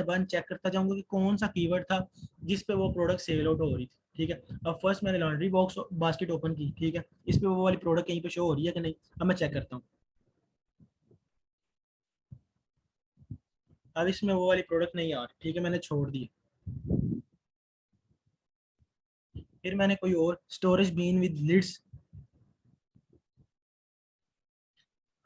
वन चेक करता जाऊंगा कि कौन सा कीवर्ड था जिस पे वो प्रोडक्ट सेल आउट हो रही थी, ठीक है। अब फर्स्ट मैंने लॉन्ड्री बॉक्स बास्केट ओपन की, ठीक है, इस पे वो वाली प्रोडक्ट कहीं पे शो हो रही है कि नहीं। अब मैं चेक करता हूँ, अब इसमें वो वाली प्रोडक्ट नहीं आ रही, ठीक है, मैंने छोड़ दी। फिर मैंने कोई और स्टोरेज बीन विद लिड्स।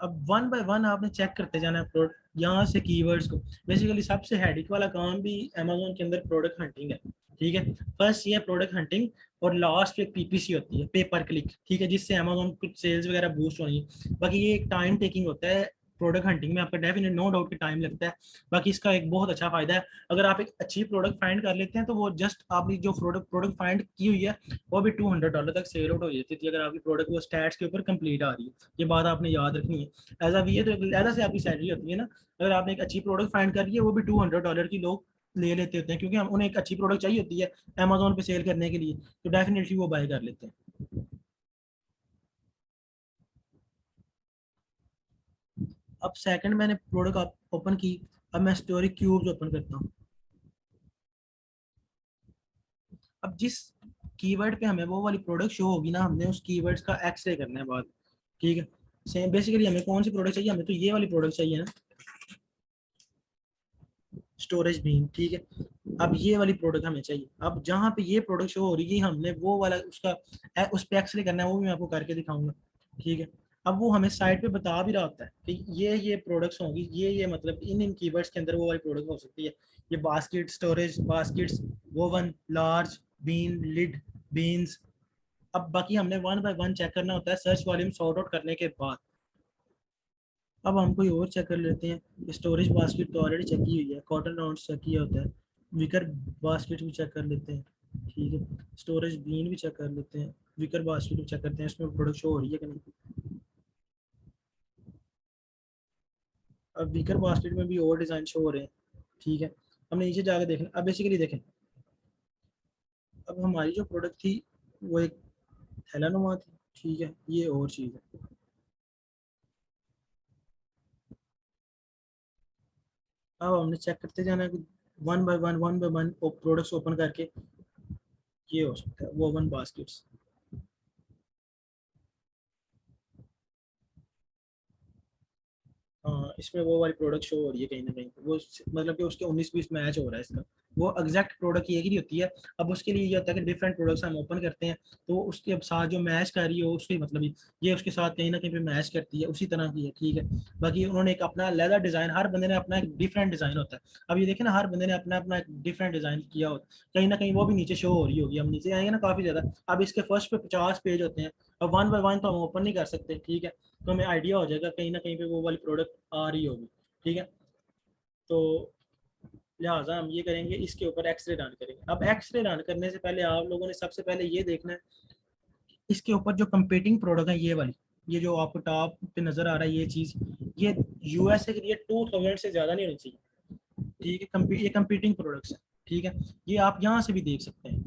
अब वन बाय वन आपने चेक करते जाना है प्रोडक्ट यहाँ से कीवर्ड्स को। बेसिकली सबसे हेडिक वाला काम भी अमेजोन के अंदर प्रोडक्ट हंटिंग है, ठीक है। फर्स्ट ये प्रोडक्ट हंटिंग और लास्ट पे पीपीसी होती है, पे पर क्लिक, ठीक है, जिससे अमेजोन कुछ सेल्स वगैरह बूस्ट होनी है। बाकी ये एक टाइम टेकिंग होता है प्रोडक्ट हंटिंग में, आपका डेफिनेट नो डाउट कि टाइम लगता है। बाकी इसका एक बहुत अच्छा फायदा है, अगर आप एक अच्छी प्रोडक्ट फाइंड कर लेते हैं तो वो जस्ट आपकी जो प्रोडक्ट फाइंड की हुई है वो भी $200 तक सेल आउट हो जाती थी, अगर आपकी प्रोडक्ट वो स्टैट्स के ऊपर कंप्लीट आ रही है। ये बात आपने याद रखनी है। एज ये तो एज से आपकी सैलरी होती है ना, अगर आपने एक अच्छी प्रोडक्ट फाइंड कर ली है वो भी $200 की लोग ले लेते होते हैं, क्योंकि हम उन्हें एक अच्छी प्रोडक्ट चाहिए होती है अमेजोन पे सेल करने के लिए, तो डेफिनेटली वो बाय कर लेते हैं। अब सेकंड मैंने प्रोडक्ट ओपन की, अब मैं स्टोरी क्यूब्स ओपन करता हूँ। अब जिस कीवर्ड पे हमें वो वाली प्रोडक्ट शो होगी ना, हमने उस कीवर्ड्स का एक्सरे करना है बाद, ठीक है। सेम बेसिकली हमें कौन सी प्रोडक्ट चाहिए, हमें तो ये वाली प्रोडक्ट चाहिए ना, स्टोरेज बीन, ठीक है। अब ये वाली प्रोडक्ट हमें चाहिए। अब जहाँ पे ये प्रोडक्ट शो हो रही है हमने वो वाला उसका उस पर एक्सरे करना है, वो भी मैं आपको करके दिखाऊंगा, ठीक है। अब वो हमें साइड पे बता भी रहा होता है कि ये प्रोडक्ट्स होंगी, ये मतलब इन कीवर्ड्स के अंदर वो वाली प्रोडक्ट हो सकती है। ये basket, storage baskets, woven, large, bin, lid, bins. अब बाकी हमने वन बाय वन चेक करना होता है सर्च वॉल्यूम सॉर्ट आउट करने के बाद। अब हम कोई और चेक कर लेते हैं। स्टोरेज बास्केट तो ऑलरेडी चेक की हुई है, कॉटन राउंड चेक किया होता है, विकर बास्केट भी चेक कर लेते हैं, ठीक है। स्टोरेज बीन भी चेक कर लेते हैं, विकर बास्केट भी चेक करते हैं इसमें प्रोडक्ट शो हो रही है कि नहीं। अब विकर बास्केट में भी और डिज़ाइन शो हो रहे हैं, ठीक है। हमने नीचे जाकर देखना। अब बेसिकली देखें, अब हमारी जो प्रोडक्ट थी वो एक थैलानुमा थी, ठीक है, ये और चीज़ है। अब हमने चेक करते जाना है कि one by one products open करके ये हो सकता है वोवन बास्केट्स। हाँ, इसमें वो वाली प्रोडक्ट शो हो रही है कहीं ना कहीं, वो मतलब कि उसके 19-20 मैच हो रहा है इसका, वो एग्जैक्ट प्रोडक्ट एक ही होती है। अब उसके लिए ये होता है कि डिफरेंट प्रोडक्ट्स हम ओपन करते हैं तो उसके साथ जो मैच कर रही हो उसके मतलब ये उसके साथ कहीं ना कहीं पे मैच करती है, उसी तरह की है, ठीक है। बाकी उन्होंने एक अपना अलग डिज़ाइन, हर बंदे ने अपना एक डिफरेंट डिज़ाइन होता है। अब ये देखें ना, हर बंदे ने अपना अपना एक डिफरेंट डिज़ाइन किया होता है, कहीं ना कहीं वो भी नीचे शो हो रही होगी। हम नीचे आएंगे ना काफ़ी ज़्यादा, अब इसके फर्स्ट पे 50 पेज होते हैं, अब वन बाय वन तो हम ओपन नहीं कर सकते, ठीक है। तो हमें आइडिया हो जाएगा कहीं ना कहीं पे वो वाली प्रोडक्ट आ रही होगी, ठीक है। तो लिहाजा हम ये करेंगे, इसके ऊपर एक्सरे रन करेंगे। अब एक्सरे रन करने से पहले आप लोगों ने सबसे पहले ये देखना है इसके ऊपर जो कंपीटिंग प्रोडक्ट है, ये वाली, ये जो आपको टॉप पे नजर आ रहा है ये चीज़, ये यूएसए के लिए 2000 से ज़्यादा नहीं होनी चाहिए, ठीक है। ये कंपीटिंग प्रोडक्ट्स है, ठीक है, ये आप यहाँ से भी देख सकते हैं।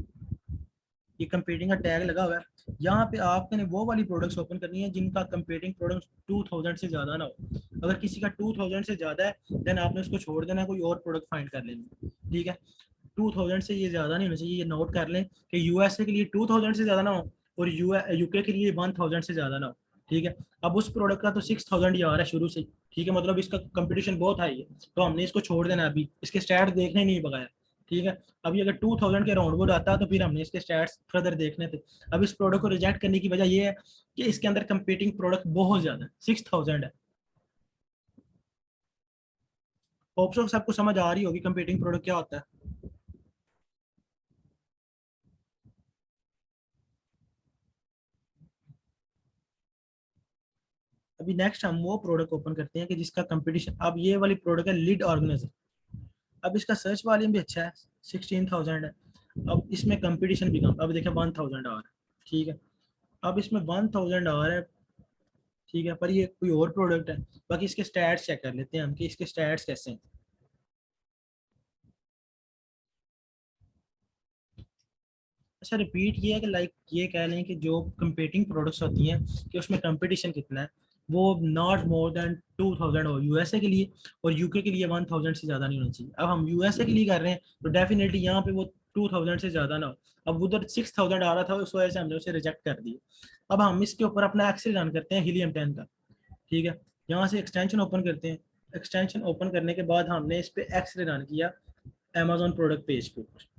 ये कंपीटिंग का टैग लगा हुआ है। यहाँ पे आपने वो वाली प्रोडक्ट्स ओपन करनी है जिनका कंपीटिंग प्रोडक्ट 2000 से ज़्यादा ना हो। अगर किसी का 2000 से ज़्यादा है देन आपने उसको छोड़ देना, कोई और प्रोडक्ट फाइंड कर लेना, ठीक है। 2000 से ये ज़्यादा नहीं होना चाहिए, ये नोट कर लें कि यूएसए के लिए 2000 से ज़्यादा ना हो और यूके के लिए 1000 से ज़्यादा ना हो, ठीक है। अब उस प्रोडक्ट का तो 6000 ही आ रहा है शुरू से, ठीक है, मतलब इसका कंपटीशन बहुत हाई है, तो हमने इसको छोड़ देना, अभी इसके स्टैट देखने नहीं बगैर, ठीक है। अभी अगर 2000 के राउंड बोर्ड आता तो फिर हमने इसके स्टैट्स फर्दर देखने थे। अब इस प्रोडक्ट को रिजेक्ट करने की वजह ये है कि इसके अंदर कंपीटिंग प्रोडक्ट बहुत ज़्यादा 6000 है। होप सो सबको समझ आ रही होगी कंपीटिंग प्रोडक्ट क्या होता है। अभी नेक्स्ट हम वो प्रोडक्ट ओपन करते हैं कि जिसका कंपटीशन, अब ये वाली प्रोडक्ट है लीड ऑर्गेनाइजर। अब इसका सर्च वॉल्यूम भी अच्छा है, 16,000 है। अब इसमें कंपटीशन भी कम, अब देखें 1000 आ रहा है, ठीक है। अब इसमें 1000 आ रहा है, ठीक है, पर ये कोई और प्रोडक्ट है। बाकी इसके स्टैट्स चेक कर लेते हैं हम कि इसके स्टैट्स कैसे हैं। अच्छा, रिपीट ये है कि लाइक ये कह लें कि जो कंपीटिंग प्रोडक्ट्स होती हैं कि उसमें कंपटीशन कितना है, वो नॉट मोर देन 2000 हो यूएसए के लिए, और यूके के लिए 1000 से ज़्यादा नहीं होना चाहिए। अब हम यूएसए के लिए कर रहे हैं तो डेफिनेटली यहाँ पे वो 2000 से ज़्यादा ना हो। अब उधर 6000 आ रहा था, उस वजह से हमने उसे रिजेक्ट कर दिया। अब हम इसके ऊपर अपना एक्सेल रन करते हैं हीलियम 10 का, ठीक है। यहाँ से एक्सटेंशन ओपन करते हैं। एक्सटेंशन ओपन करने के बाद हमने इस पर एक्सेल रन किया अमेजोन प्रोडक्ट पेज के ऊपर।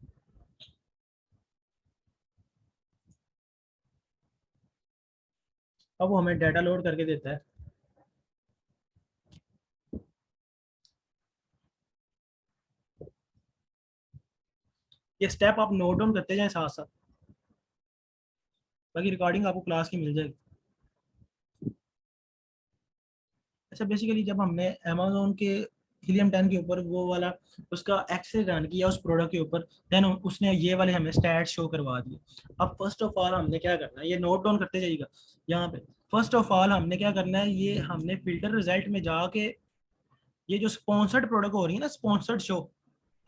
अब वो हमें डाटा लोड करके देता है। ये स्टेप आप नोट डाउन करते जाएं साथ साथ, बाकी रिकॉर्डिंग आपको क्लास की मिल जाएगी। अच्छा, बेसिकली जब हमने अमेजोन के हीलियम 10 के ऊपर वो वाला उसका एक्सेस रन किया उस प्रोडक्ट के ऊपर, देन उसने ये वाले हमें स्टैट शो करवा दिए। अब फर्स्ट ऑफ ऑल हमने क्या करना है, ये नोट डाउन करते जाइएगा यहाँ पे। फर्स्ट ऑफ ऑल हमने क्या करना है, ये हमने फिल्टर रिजल्ट में जाके ये जो स्पॉन्सर्ड प्रोडक्ट हो रही है ना, स्पॉन्सर्ड शो।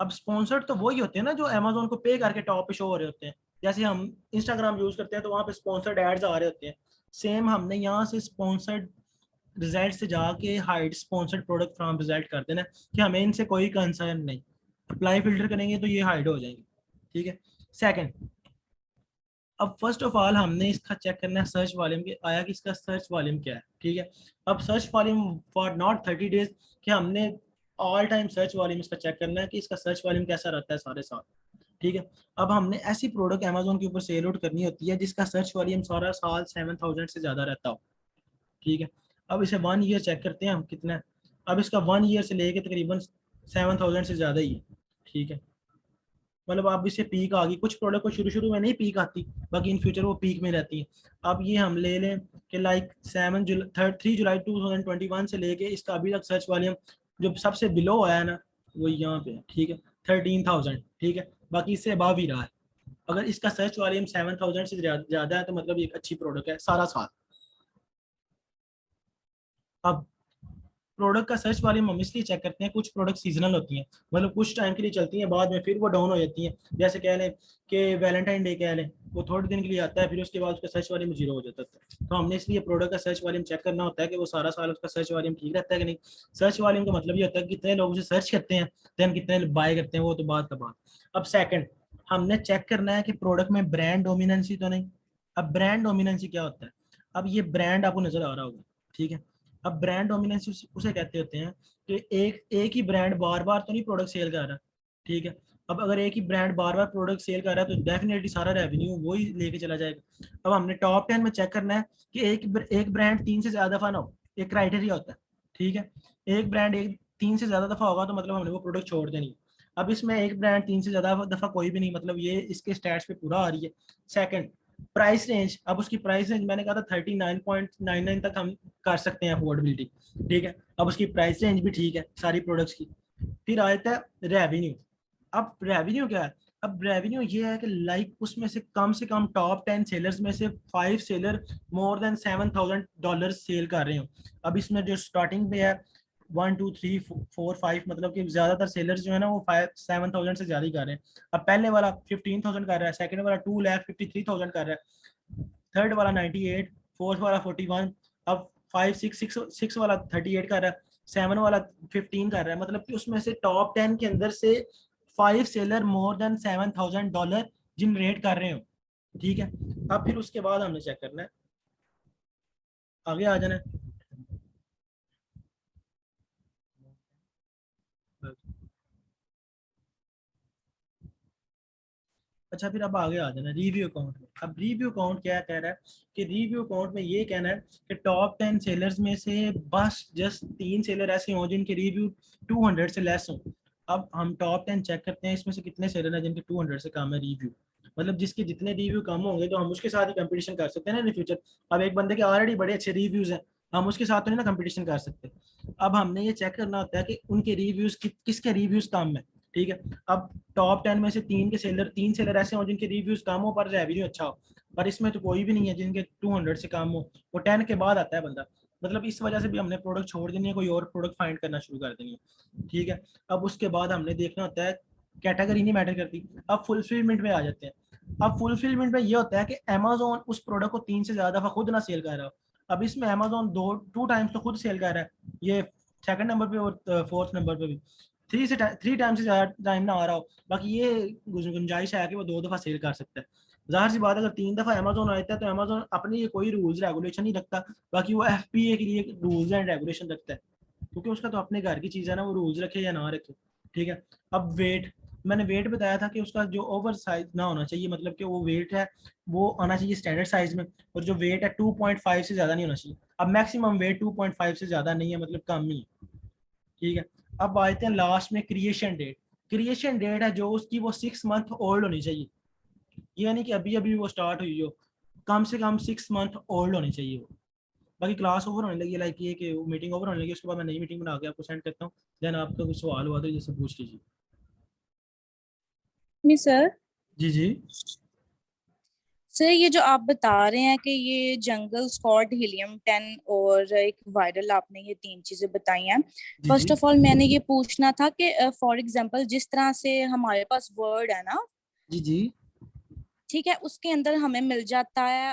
अब स्पॉन्सर्ड तो वही होते हैं ना जो अमेजोन को पे करके टॉप पे शो हो रहे होते हैं। जैसे हम इंस्टाग्राम यूज करते हैं तो वहाँ पे स्पॉन्सर्ड एड्स आ रहे होते हैं। सेम हमने यहाँ से स्पॉन्सर्ड रिजल्ट से जाके hide sponsored product from result कर देना कि हमें इनसे कोई कंसर्न नहीं। अप्लाई फिल्टर करेंगे तो ये हाइड हो जाएंगे, ठीक है। सेकंड, अब फर्स्ट ऑफ ऑल हमने इसका चेक करना है सर्च वॉल्यूम के आया कि इसका सर्च वॉल्यूम क्या है, ठीक है। अब search volume for not 30 days कि हमने ऑल टाइम सर्च वॉल्यूम इसका चेक करना है कि इसका सर्च वॉल्यूम कैसा रहता है सारे साल, ठीक है। अब हमने ऐसी प्रोडक्ट अमेजोन के ऊपर सेल आउट करनी होती है जिसका सर्च वॉल्यूम सारा साल 7000 से ज़्यादा रहता हो, ठीक है। अब इसे 1 ईयर चेक करते हैं हम कितना है। अब इसका 1 ईयर से लेके तकरीबन 7000 से ज़्यादा ही है, ठीक है। मतलब अब इसे पीक आ गई, कुछ प्रोडक्ट को शुरू शुरू में नहीं पीक आती, बाकी इन फ्यूचर वो पीक में रहती है। अब ये हम ले लें कि लाइक 3 जुलाई 2021 से लेके इसका अभी तक सर्च वॉल्यूम जो सबसे बिलो आया ना वो यहाँ पे है, ठीक है, 13,000, ठीक है। बाकी इससे अबव ही रहा है। अगर इसका सर्च वॉल्यूम 7000 से ज़्यादा है तो मतलब ये एक अच्छी प्रोडक्ट है सारा साल। अब प्रोडक्ट का सर्च वॉल्यूम हम इसलिए चेक करते हैं, कुछ प्रोडक्ट सीजनल होती हैं, मतलब कुछ टाइम के लिए चलती हैं, बाद में फिर वो डाउन हो जाती हैं। जैसे कह लें कि वैलेंटाइन डे कह लें, वो थोड़े दिन के लिए आता है, फिर उसके बाद उसका सर्च वॉल्यूम जीरो हो जाता है। तो हमने इसलिए प्रोडक्ट का सर्च वॉल्यूम चेक करना होता है कि वो सारा साल उसका सर्च वॉल्यूम ठीक रहता है कि नहीं। सर्च वॉल्यूम का मतलब ये होता है कि कितने लोग उसे सर्च करते हैं, दैन कितने बाय करते हैं, वो तो बात का बात। अब सेकेंड, हमने चेक करना है कि प्रोडक्ट में ब्रांड डोमिनेंसी तो नहीं। अब ब्रांड डोमिनेंसी क्या होता है, अब ये ब्रांड आपको नजर आ रहा होगा, ठीक है। अब ब्रांड डोमिनेंस उसे कहते होते हैं कि एक ही ब्रांड बार बार तो नहीं प्रोडक्ट सेल कर रहा, ठीक है। अब अगर एक ही ब्रांड बार बार प्रोडक्ट सेल कर रहा है तो डेफिनेटली सारा रेवेन्यू वही लेके चला जाएगा। अब हमने टॉप 10 में चेक करना है कि एक ब्रांड 3 से ज्यादा दफा ना हो, एक क्राइटेरिया होता है, ठीक है। एक ब्रांड 3 से ज्यादा दफा होगा तो मतलब हमने वो प्रोडक्ट छोड़ देनी। अब इसमें एक ब्रांड 3 से ज्यादा दफा कोई भी नहीं, मतलब ये इसके स्टैट्स पे पूरा आ रही है। सेकंड, प्राइस रेंज, अब उसकी प्राइस रेंज मैंने कहा था 39.99 तक हम कर सकते हैं अफोर्डेबिलिटी, ठीक है। अब उसकी प्राइस रेंज भी ठीक है सारी प्रोडक्ट्स की। फिर आता है रेवेन्यू। अब रेवेन्यू क्या है, अब रेवेन्यू ये है कि लाइक उसमें से कम टॉप 10 सेलर्स में से 5 सेलर मोर देन $7,000 सेल कर रहे हो। अब इसमें जो स्टार्टिंग पे है 1 2 3 4 5, मतलब कि ज्यादातर सेलर्स जो है ना वो 5-7,000 से ज्यादा ही कर रहे हैं। अब पहले वाला 15,000 कर रहा है, सेकंड वाला 2,53,000 कर रहा है, थर्ड वाला 98, फोर्थ वाला 41, अब 5 6 वाला 38 कर रहा है, 7 वाला 15 कर रहा है। मतलब कि उसमें से टॉप 10 के अंदर से 5 सेलर मोर देन $7,000 जनरेट कर रहे हो, ठीक है। अब फिर उसके बाद हमने चेक करना है, आगे आ जाना है। अच्छा, फिर अब आगे आ जाना रिव्यू अकाउंट में। अब रिव्यू अकाउंट क्या कह रहा है कि रिव्यू अकाउंट में ये कहना है कि टॉप 10 सेलर्स में से बस जस्ट 3 सेलर ऐसे हों जिनके रिव्यू 200 से लेस हों। अब हम टॉप 10 चेक करते हैं, इसमें से कितने सेलर हैं जिनके 200 से कम है रिव्यू, मतलब जिसके जितने रिव्यू कम होंगे तो हम उसके साथ ही कंपटीशन कर सकते हैं ना इन फ्यूचर। अब एक बंदे के ऑलरेडी बड़े अच्छे रिव्यूज हैं, हम उसके साथ तो नहीं ना कंपटीशन कर सकते। अब हमने ये चेक करना होता है कि उनके रिव्यूज किसके रिव्यूज कम है, ठीक है। अब टॉप 10 में से 3 सेलर ऐसे हो जिनके रिव्यूज कम हो पर रेवेन्यू अच्छा हो, पर इसमें तो कोई भी नहीं है जिनके 200 से कम हो, वो 10 के बाद आता है बंदा। मतलब इस वजह से भी हमने प्रोडक्ट छोड़ देनी है, कोई और प्रोडक्ट फाइंड करना शुरू कर देनी है, ठीक है। अब उसके बाद हमने देखना होता है, कैटेगरी नहीं मैटर करती। अब फुलफिलमेंट में आ जाते हैं। अब फुलफिलमेंट में ये होता है कि अमेजोन उस प्रोडक्ट को 3 से ज्यादा दफा खुद ना सेल कर रहा हो। अब इसमें अमेजोन 2 टाइम्स तो खुद सेल कर रहा है, ये सेकंड नंबर पे और फोर्थ नंबर पे भी 3 टाइम से ज्यादा टाइम ना आ रहा हो। बाकी ये गुंजाइश है कि वो 2 दफा सेल कर सकता है। जाहिर सी बात है, अगर 3 दफा अमेजोन आता है तो अमेजोन अपने लिए कोई रूल्स रेगुलेशन नहीं रखता, बाकी वो FBA के लिए रूल्स एंड रेगुलेशन रखता है, क्योंकि उसका तो अपने घर की चीज़ है ना, वो रूल्स रखे या ना रखे, ठीक है। अब वेट, मैंने वेट बताया था कि उसका जो ओवर साइज ना होना चाहिए, मतलब कि वो वेट है वो आना चाहिए स्टैंडर्ड साइज में, और जो वेट है 2.5 से ज़्यादा नहीं होना चाहिए। अब मैक्सिमम वेट 2.5 से ज़्यादा नहीं है, मतलब कम ही है, ठीक है। अब आते हैं लास्ट में क्रिएशन डेट। क्रिएशन डेट है जो उसकी वो 6 मंथ ओल्ड होनी चाहिए, ये नहीं कि अभी अभी वो स्टार्ट हुई हो, कम से कम 6 मंथ ओल्ड होनी चाहिए वो। बाकी क्लास ओवर होने लगी, लाइक ये कि मीटिंग ओवर होने लगी, उसके बाद मैं नई मीटिंग बना के आपको सेंड करता हूँ। देन आपका कुछ सवाल हुआ तो जैसे पूछ लीजिए। सर जी जी सर ये जो आप बता रहे हैं कि ये जंगल स्क्वाड, हीलियम 10 और एक वायरल, आपने ये 3 चीजें बताई हैं। जी फर्स्ट जी ऑफ ऑल मैंने ये पूछना था कि फॉर एग्जांपल जिस तरह से हमारे पास वर्ड है ना, जी जी ठीक है, उसके अंदर हमें मिल जाता है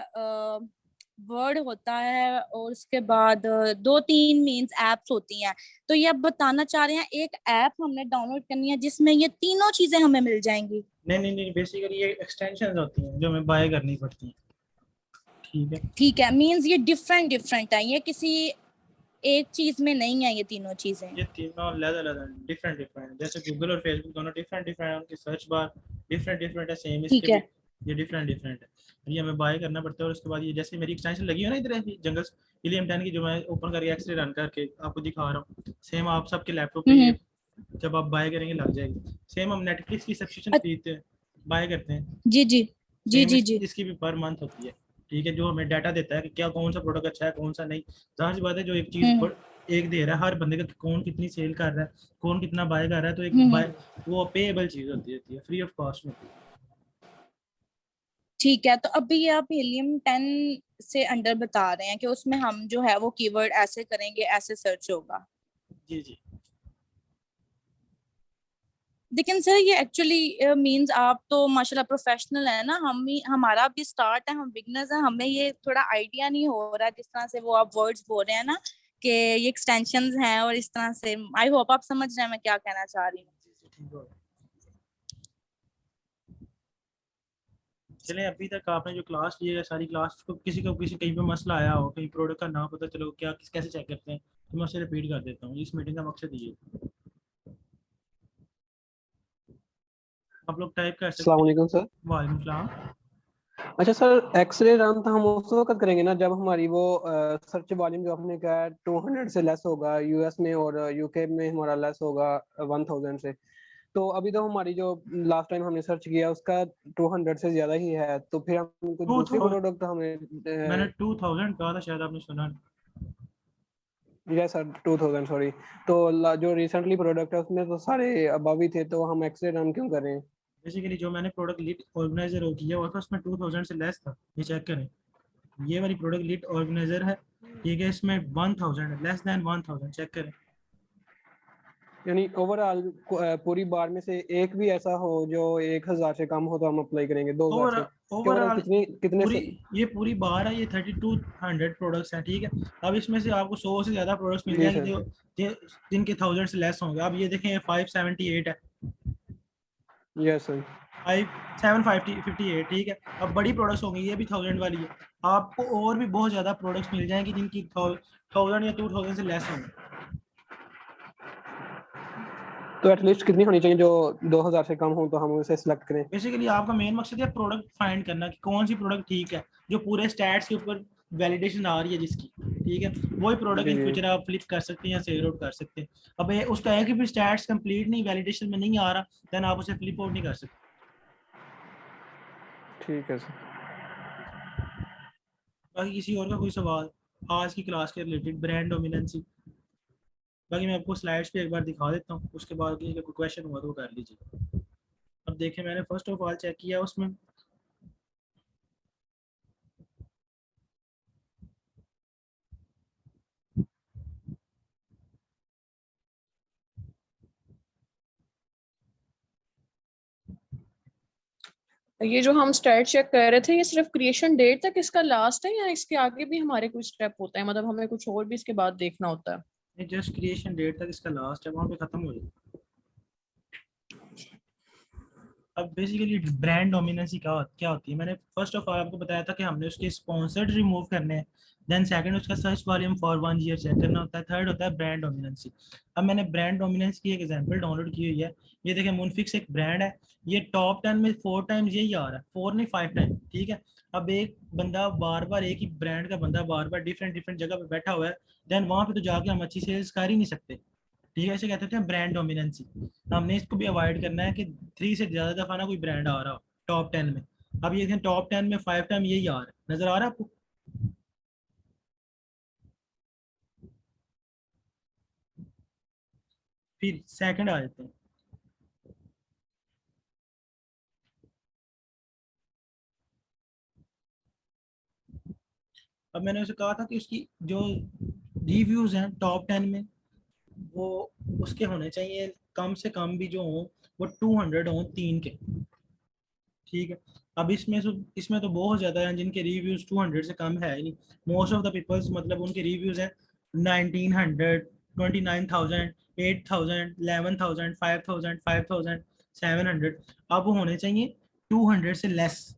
वर्ड होता है और उसके बाद 2-3 मीन्स एप्स होती हैं। तो ये आप बताना चाह रहे हैं एक ऐप हमने डाउनलोड करनी है जिसमें ये तीनों चीजें हमें मिल जाएंगी? नहीं नहीं नहीं, बेसिकली ये एक्सटेंशन होती हैं जो हमें बाय करनी पड़ती हैं, ठीक है। ठीक है, मीन्स ये डिफरेंट डिफरेंट है, ये किसी एक चीज में नहीं है ये तीनों चीजें? ये तीनों अलग अलग डिफरेंट डिफरेंट, जैसे गूगल और फेसबुक दोनों डिफरेंट डिफरेंट है, उनकी सर्च बार डिफरेंट डिफरेंट है, सेम इसके ठीक भी है। ये डिफरेंट डिफरेंट है। ये हमें बाय करना पड़ता है, और उसके बाद ये जैसे मेरी एक्सटेंशन लगी है ना इधर जंगल हीलियम 10 की, जो मैं ओपन करके एक्सरे रन करके आपको दिखा रहा हूँ, सेम आप सबके लैपटॉप पे हम्म। ये जब आप बाय करेंगे लग जाएगी। सेम हम नेटफ्लिक्स की सब्सक्रिप्शन खरीदते हैं, बाय करते हैं, जी जी जी सेम जी जी। इसकी भी पर मंथ होती है, ठीक है। जो हमें डाटा देता है कि क्या कौन सा प्रोडक्ट अच्छा है कौन सा नहीं। जाहिर सी बात है, जो एक चीज़ हम्म एक दे रहा है हर बंदे का, कौन कितनी सेल कर रहा है, कौन कितना बाय कर रहा है, तो एक हम्म। बाय वो पेएबल चीज़ होती है, फ्री ऑफ कॉस्ट में। ठीक है, तो अभी ये आप हीलियम 10 से अंडर बता रहे हैं कि उसमें हम जो है वो कीवर्ड ऐसे करेंगे, ऐसे सर्च होगा। जी जी लेकिन सर ये एक्चुअली मींस आप तो माशाल्लाह प्रोफेशनल है ना, हमारा भी स्टार्ट है, हम बिगनर्स हैं, हमें ये थोड़ा आइडिया नहीं हो रहा जिस तरह से वो आप वर्ड्स बोल रहे हैं ना कि ये एक्सटेंशंस हैं और इस तरह से। आई होप आप समझ रहे हैं मैं क्या कहना चाह रही हूँ। ठीक है। चले, अभी तक आपने जो क्लास ली है सारी क्लास को किसी कहीं पे मसला आया हो, कहीं प्रोडक्ट का ना पता चलो क्या कैसे चेक करते हैं, तो मैं उसे रिपीट कर देता हूँ। इस मीटिंग का मकसद ये है। आप लोग टाइप कर सकते अस्सलाम वालेकुम सर। हैं। वालेकुम सलाम। अच्छा सर, एक्सरे रन तो हम उस वक्त करेंगे ना जब हमारी वो सर्च वॉल्यूम जो आपने कहा 200 से लेस होगा यूएस में, और यूके में हमारा लेस होगा 1000 से। तो अभी तो हमारी जो लास्ट टाइम हमने सर्च किया उसका 200 से ज्यादा ही है, तो फिर हम कुछ दूसरी प्रोडक्ट मैंने हमें 2000 कहा था, शायद आपने सुना। Yes sir 2000 sorry. तो जो रिसेंटली प्रोडक्ट है उसमें तो सारे अबव ही थे, तो हम एक्सरे रन क्यों कर रहे हैं? बेसिकली जो मैंने प्रोडक्ट लीड ऑर्गेनाइजर हो किया हुआ था उसमें 2000 से लेस था, ये चेक करें। ये वाली प्रोडक्ट लीड ऑर्गेनाइजर है, ठीक है, इसमें 1000 है, लेस देन 1000, चेक करें। यानी ओवरऑल पूरी बार में से एक भी ऐसा हो जो 1000 से कम हो तो हम अप्लाई करेंगे 2000 से ओवरऑल ओवरऑल कितने पूरी से? ये पूरी बार है, ये 3200 प्रोडक्ट्स हैं, ठीक है। अब इसमें से आपको 100 से ज्यादा प्रोडक्ट्स मिल जी जाएंगे सर। जिनके 1000 से लेस होंगे। अब ये देखें 578 है, यस सर। 5758, ठीक है। अब बड़ी प्रोडक्ट्स होंगी, ये भी 1000 वाली है। आपको और भी बहुत ज्यादा प्रोडक्ट्स मिल जाएंगी जिनकी 1000 या 2000 से लेस होंगे। तो एटलीस्ट कितनी होनी चाहिए जो 2000 से कम हो तो हम उसे सिलेक्ट करें? बेसिकली आपका मेन मकसद है प्रोडक्ट फाइंड करना कि कौन सी प्रोडक्ट ठीक है, जो पूरे स्टैट्स के ऊपर वैलिडेशन आ रही है जिसकी, ठीक है। वही प्रोडक्ट जी इन जी फ्यूचर आप फ्लिप कर सकते हैं या सेल आउट कर सकते हैं। अब ये उसका है कि भी स्टैट्स कंप्लीट नहीं, वैलिडेशन में नहीं आ रहा, देन आप उसे फ्लिप आउट नहीं कर सकते। ठीक है सर। बाकी किसी और का कोई सवाल आज की क्लास के रिलेटेड, ब्रांड डोमिनेंसी? बाकी मैं आपको स्लाइड्स पे एक बार दिखा देता हूँ, उसके बाद किसी का कोई क्वेश्चन हुआ तो वो कर लीजिए। अब देखें, मैंने फर्स्ट ऑफ ऑल चेक किया उसमें ये जो हम स्टैट चेक कर रहे थे, ये सिर्फ क्रिएशन डेट तक इसका लास्ट है या इसके आगे भी हमारे कोई स्टेप होता है, मतलब हमें कुछ और भी इसके बाद देखना होता है? जस्ट क्रिएशन डेट तक इसका लास्ट है, वहाँ पे खत्म हो जाए। अब बेसिकली ब्रांड डोमिनेंसी क्या होती है, मैंने फर्स्ट ऑफ ऑल आपको बताया था कि हमने उसके स्पॉन्सर्ड रिमूव करने हैं, देन सेकंड उसका search volume for 1 year check करना होता है, थर्ड होता है ब्रांड डोमिनेंसी। अब मैंने ब्रांड डोमिनेंस की एक एग्जांपल डाउनलोड की हुई है। ये देखें, मुनफिक्स एक ब्रांड है, ये टॉप 10 में 4 टाइम्स यही आ रहा है, 4 नहीं 5 टाइम, ठीक है। अब एक बंदा बार बार, एक ही ब्रांड का बंदा बार बार डिफरेंट डिफरेंट जगह पे बैठा हुआ है, देन वहाँ पे तो जाके हम अच्छी सेल्स कर ही नहीं सकते, ठीक है। इसे कहते हैं ब्रांड डोमिनेंसी। हमने इसको भी अवॉइड करना है कि 3 से ज्यादा दफा ना कोई ब्रांड आ रहा हो टॉप 10 में। अब ये टॉप 10 में 5 टाइम यही आ रहा है, नजर आ रहा है आपको? फिर सेकंड आ जाते हैं। अब मैंने उसे कहा था कि उसकी जो रिव्यूज हैं टॉप 10 में, वो उसके होने चाहिए कम से कम भी जो हो वो 200 हो 3 के, ठीक है। अब इसमें तो बहुत ज़्यादा हैं जिनके रिव्यूज़ 200 से कम है ही नहीं। मोस्ट ऑफ द पीपल्स, मतलब उनके रिव्यूज़ हैं 1900, 29,000, 8,000, 11,000, 5,000, 5,000, 700। अब वो होने चाहिए 200 से लेस,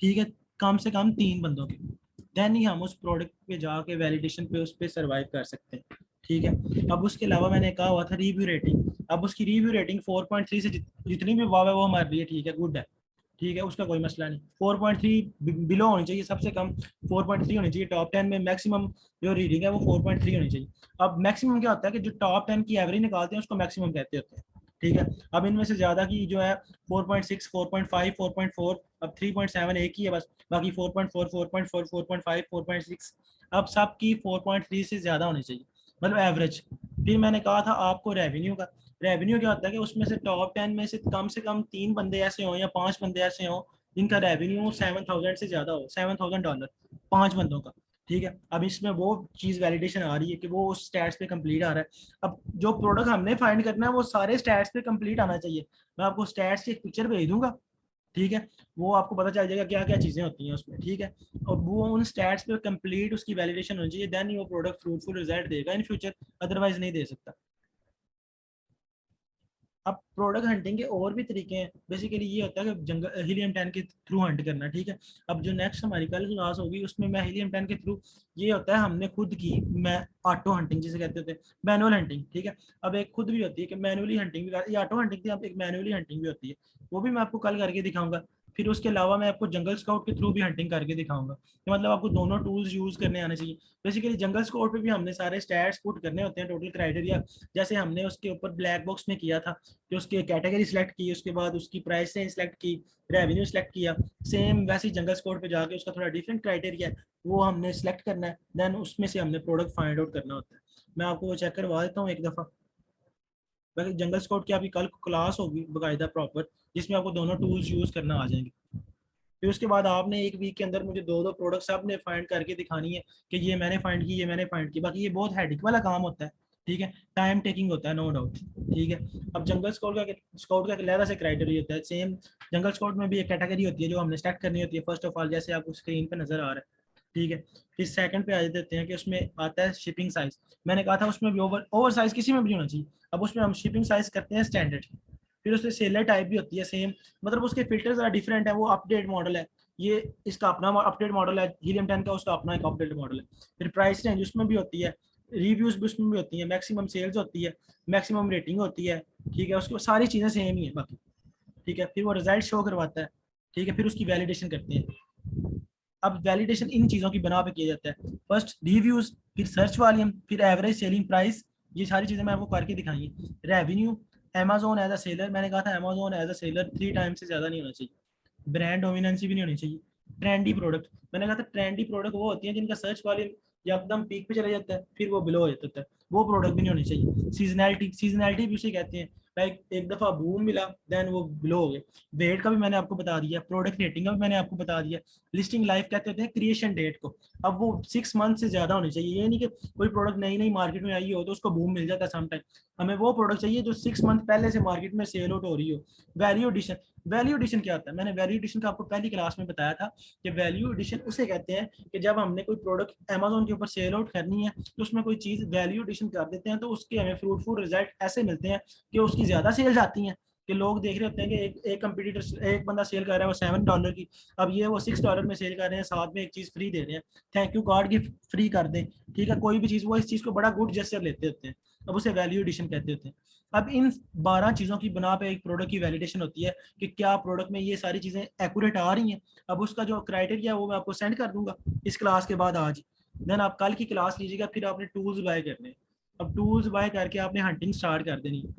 ठीक है, कम से कम 3 बंदों के, देन ही हम उस प्रोडक्ट पे जाके वैलिडेशन पे उस पर सर्वाइव कर सकते हैं, ठीक है। अब उसके अलावा मैंने कहा हुआ था रिव्यू रेटिंग। अब उसकी रिव्यू रेटिंग 4.3 से जितनी भी वाव है वो हमारे लिए ठीक है, गुड है, ठीक है, उसका कोई मसला नहीं। 4.3 बिलो होनी चाहिए, सबसे कम 4.3 होनी चाहिए। टॉप 10 में मैक्सिमम जो रीडिंग है वो 4.3 होनी चाहिए। अब मैक्सिमम क्या होता है कि जो टॉप 10 की एवरेज निकालते हैं उसको मैक्सिमम कहते होते हैं, ठीक है। अब इनमें से ज्यादा की जो है 4.6, 4.5, 4.4, अब 3.7 एक ही है बस, बाकी 4.4, 4.4, 4.5, 4.6, अब सब की 4.3 से ज्यादा होनी चाहिए, मतलब एवरेज। फिर मैंने कहा था आपको रेवेन्यू का, रेवेन्यू क्या होता है कि उसमें से टॉप 10 में से कम 3 बंदे ऐसे हों या 5 बंदे ऐसे हों जिनका रेवेन्यू 7,000 से ज्यादा हो, $7,000 5 बंदों का, ठीक है। अब इसमें वो चीज वैलिडेशन आ रही है कि वो उस स्टैट्स पे कंप्लीट आ रहा है। अब जो प्रोडक्ट हमने फाइंड करना है वो सारे स्टैट्स पे कंप्लीट आना चाहिए। मैं आपको स्टैट्स की एक पिक्चर भेज दूंगा, ठीक है, वो आपको पता चल जाएगा क्या क्या चीजें होती हैं उसमें, ठीक है। और वो उन स्टैट्स पे कंप्लीट उसकी वैलिडेशन होनी चाहिए, देन ही वो प्रोडक्ट फ्रूटफुल रिजल्ट देगा इन फ्यूचर, अदरवाइज नहीं दे सकता। अब प्रोडक्ट हंटिंग के और भी तरीके हैं। बेसिकली ये होता है कि जंगल हीलियम 10 के थ्रू हंट करना, ठीक है। अब जो नेक्स्ट हमारी कल क्लास होगी उसमें मैं हीलियम 10 के थ्रू, ये होता है हमने खुद की, मैं ऑटो हंटिंग जिसे कहते थे, मैनुअल हंटिंग, ठीक है। अब एक खुद भी होती है कि मैनुअली हंटिंग भी, ये ऑटो हंटिंग थी, अब एक मैनुअली हंटिंग भी होती है, वो भी मैं आपको कल करके दिखाऊंगा। फिर उसके अलावा मैं आपको जंगल स्काउट के थ्रू भी हंटिंग करके दिखाऊंगा, कि मतलब आपको दोनों टूल्स यूज करने आने चाहिए। बेसिकली जंगल स्काउट पे भी हमने सारे स्टैट्स पुट करने होते हैं, टोटल क्राइटेरिया, जैसे हमने उसके ऊपर ब्लैक बॉक्स में किया था कि उसकी कैटेगरी सिलेक्ट की, उसके बाद उसकी प्राइस रेंज सिलेक्ट की, रेवेन्यू सिलेक्ट किया, सेम वैसे ही जंगल स्कोर पे जाके उसका थोड़ा डिफरेंट क्राइटेरिया है वो हमने सिलेक्ट करना है, देन उसमें से हमने प्रोडक्ट फाइंड आउट करना होता है। मैं आपको वो चेक करवा देता हूँ एक दफ़ा। बाकी जंगल स्कोर की आपकी कल क्लास होगी बाकायदा प्रॉपर, जिसमें आपको दोनों टूल्स यूज़ करना आ जाएंगे। फिर उसके बाद आपने एक वीक के अंदर मुझे 2-2 प्रोडक्ट्स आपने फाइंड करके दिखानी है कि ये मैंने फाइंड की, ये मैंने फाइंड की। बाकी ये बहुत हेडिक वाला काम होता है, ठीक है, टाइम टेकिंग होता है नो डाउट, ठीक है। अब जंगल स्काउट का अलग से क्राइटेरिया होता है, सेम जंगल स्काउट में भी एक कैटेगरी होती है जो हमने सेट करनी होती है फर्स्ट ऑफ ऑल, जैसे आपको स्क्रीन पे नजर आ रहा है, ठीक है। फिर सेकंड पे आ देते हैं कि उसमें आता है शिपिंग साइज, मैंने कहा था उसमें भी ओवर साइज किसी में भी होना चाहिए, अब उसमें हम शिपिंग साइज करते हैं स्टैंडर्ड। फिर उसमें सेलर टाइप भी होती है सेम, मतलब उसके फिल्टर जरा डिफरेंट है, वो अपडेट मॉडल है, ये इसका अपना अपडेट मॉडल है, हीलियम 10 का उसका अपना एक अपडेट मॉडल है। फिर प्राइस रेंज उसमें भी होती है, रिव्यूज भी उसमें भी होती है, मैक्सिमम सेल्स होती है, मैक्सिमम रेटिंग होती है, ठीक है, उसको सारी चीज़ें सेम ही है बाकी, ठीक है। फिर वो रिजल्ट शो करवाता है, ठीक है, फिर उसकी वैलिडेशन करते हैं। अब वैलिडेशन इन चीज़ों की बना पे किया जाता है, फर्स्ट रिव्यूज, फिर सर्च वॉल्यूम, फिर एवरेज सेलिंग प्राइस, ये सारी चीज़ें मैं आपको करके दिखाई, revenue, Amazon as a seller, मैंने कहा था Amazon as a seller 3 times से ज़्यादा नहीं होना चाहिए, ब्रांड डोमिनेंसी भी नहीं होनी चाहिए, ट्रेंडी प्रोडक्ट, मैंने कहा था ट्रेंडी प्रोडक्ट वो होती हैं जिनका सर्च वॉल्यूम एकदम पीक पे चला जाता है फिर वो बिलो हो जाता है, वो प्रोडक्ट भी नहीं होनी चाहिए। सीजनैलिटी भी उसे कहते हैं, लाइक एक दफ़ा बूम मिला देन वो बिलो हो गए। वेट का भी मैंने आपको बता दिया, प्रोडक्ट रेटिंग का भी मैंने आपको बता दिया, लिस्टिंग लाइफ कहते होते हैं क्रिएशन डेट को, अब वो 6 मंथ से ज़्यादा होनी चाहिए, ये नहीं कि कोई प्रोडक्ट नई नई मार्केट में आई हो तो उसको बूम मिल जाता है समटाइम, हमें वो प्रोडक्ट चाहिए जो 6 मंथ पहले से मार्केट में सेल आउट हो रही हो। वैल्यू एडिशन, वैल्यू एडिशन क्या होता है, मैंने वैल्यू एडिशन का आपको पहली क्लास में बताया था कि वैल्यू एडिशन उसे कहते हैं कि जब हमने कोई प्रोडक्ट अमेजोन के ऊपर सेल आउट करनी है तो उसमें कोई चीज़ वैल्यू एडिशन कर देते हैं तो उसके हमें फ्रूटफुल रिजल्ट ऐसे मिलते हैं कि उसकी ज़्यादा सेल्स आती हैं, कि लोग देख रहे होते हैं कि एक कंपटीटर एक बंदा सेल कर रहा है वो $7 की, अब ये वो $6 में सेल कर रहे हैं, साथ में एक चीज़ फ्री दे रहे हैं, thank you card gift free कर दें, ठीक है, कोई भी चीज़ वो इस चीज़ को बड़ा गुड जेस्चर लेते होते हैं, अब उसे वैल्यू एडिशन कहते होते हैं। अब इन 12 चीज़ों की बना पे एक प्रोडक्ट की वैलिडेशन होती है कि क्या प्रोडक्ट में ये सारी चीज़ें एक्यूरेट आ रही हैं। अब उसका जो क्राइटेरिया है वो मैं आपको सेंड कर दूंगा इस क्लास के बाद आज, देन आप कल की क्लास लीजिएगा, फिर आपने टूल्स बाय करने हैं, अब टूल्स बाय करके आपने हंटिंग स्टार्ट कर देनी है।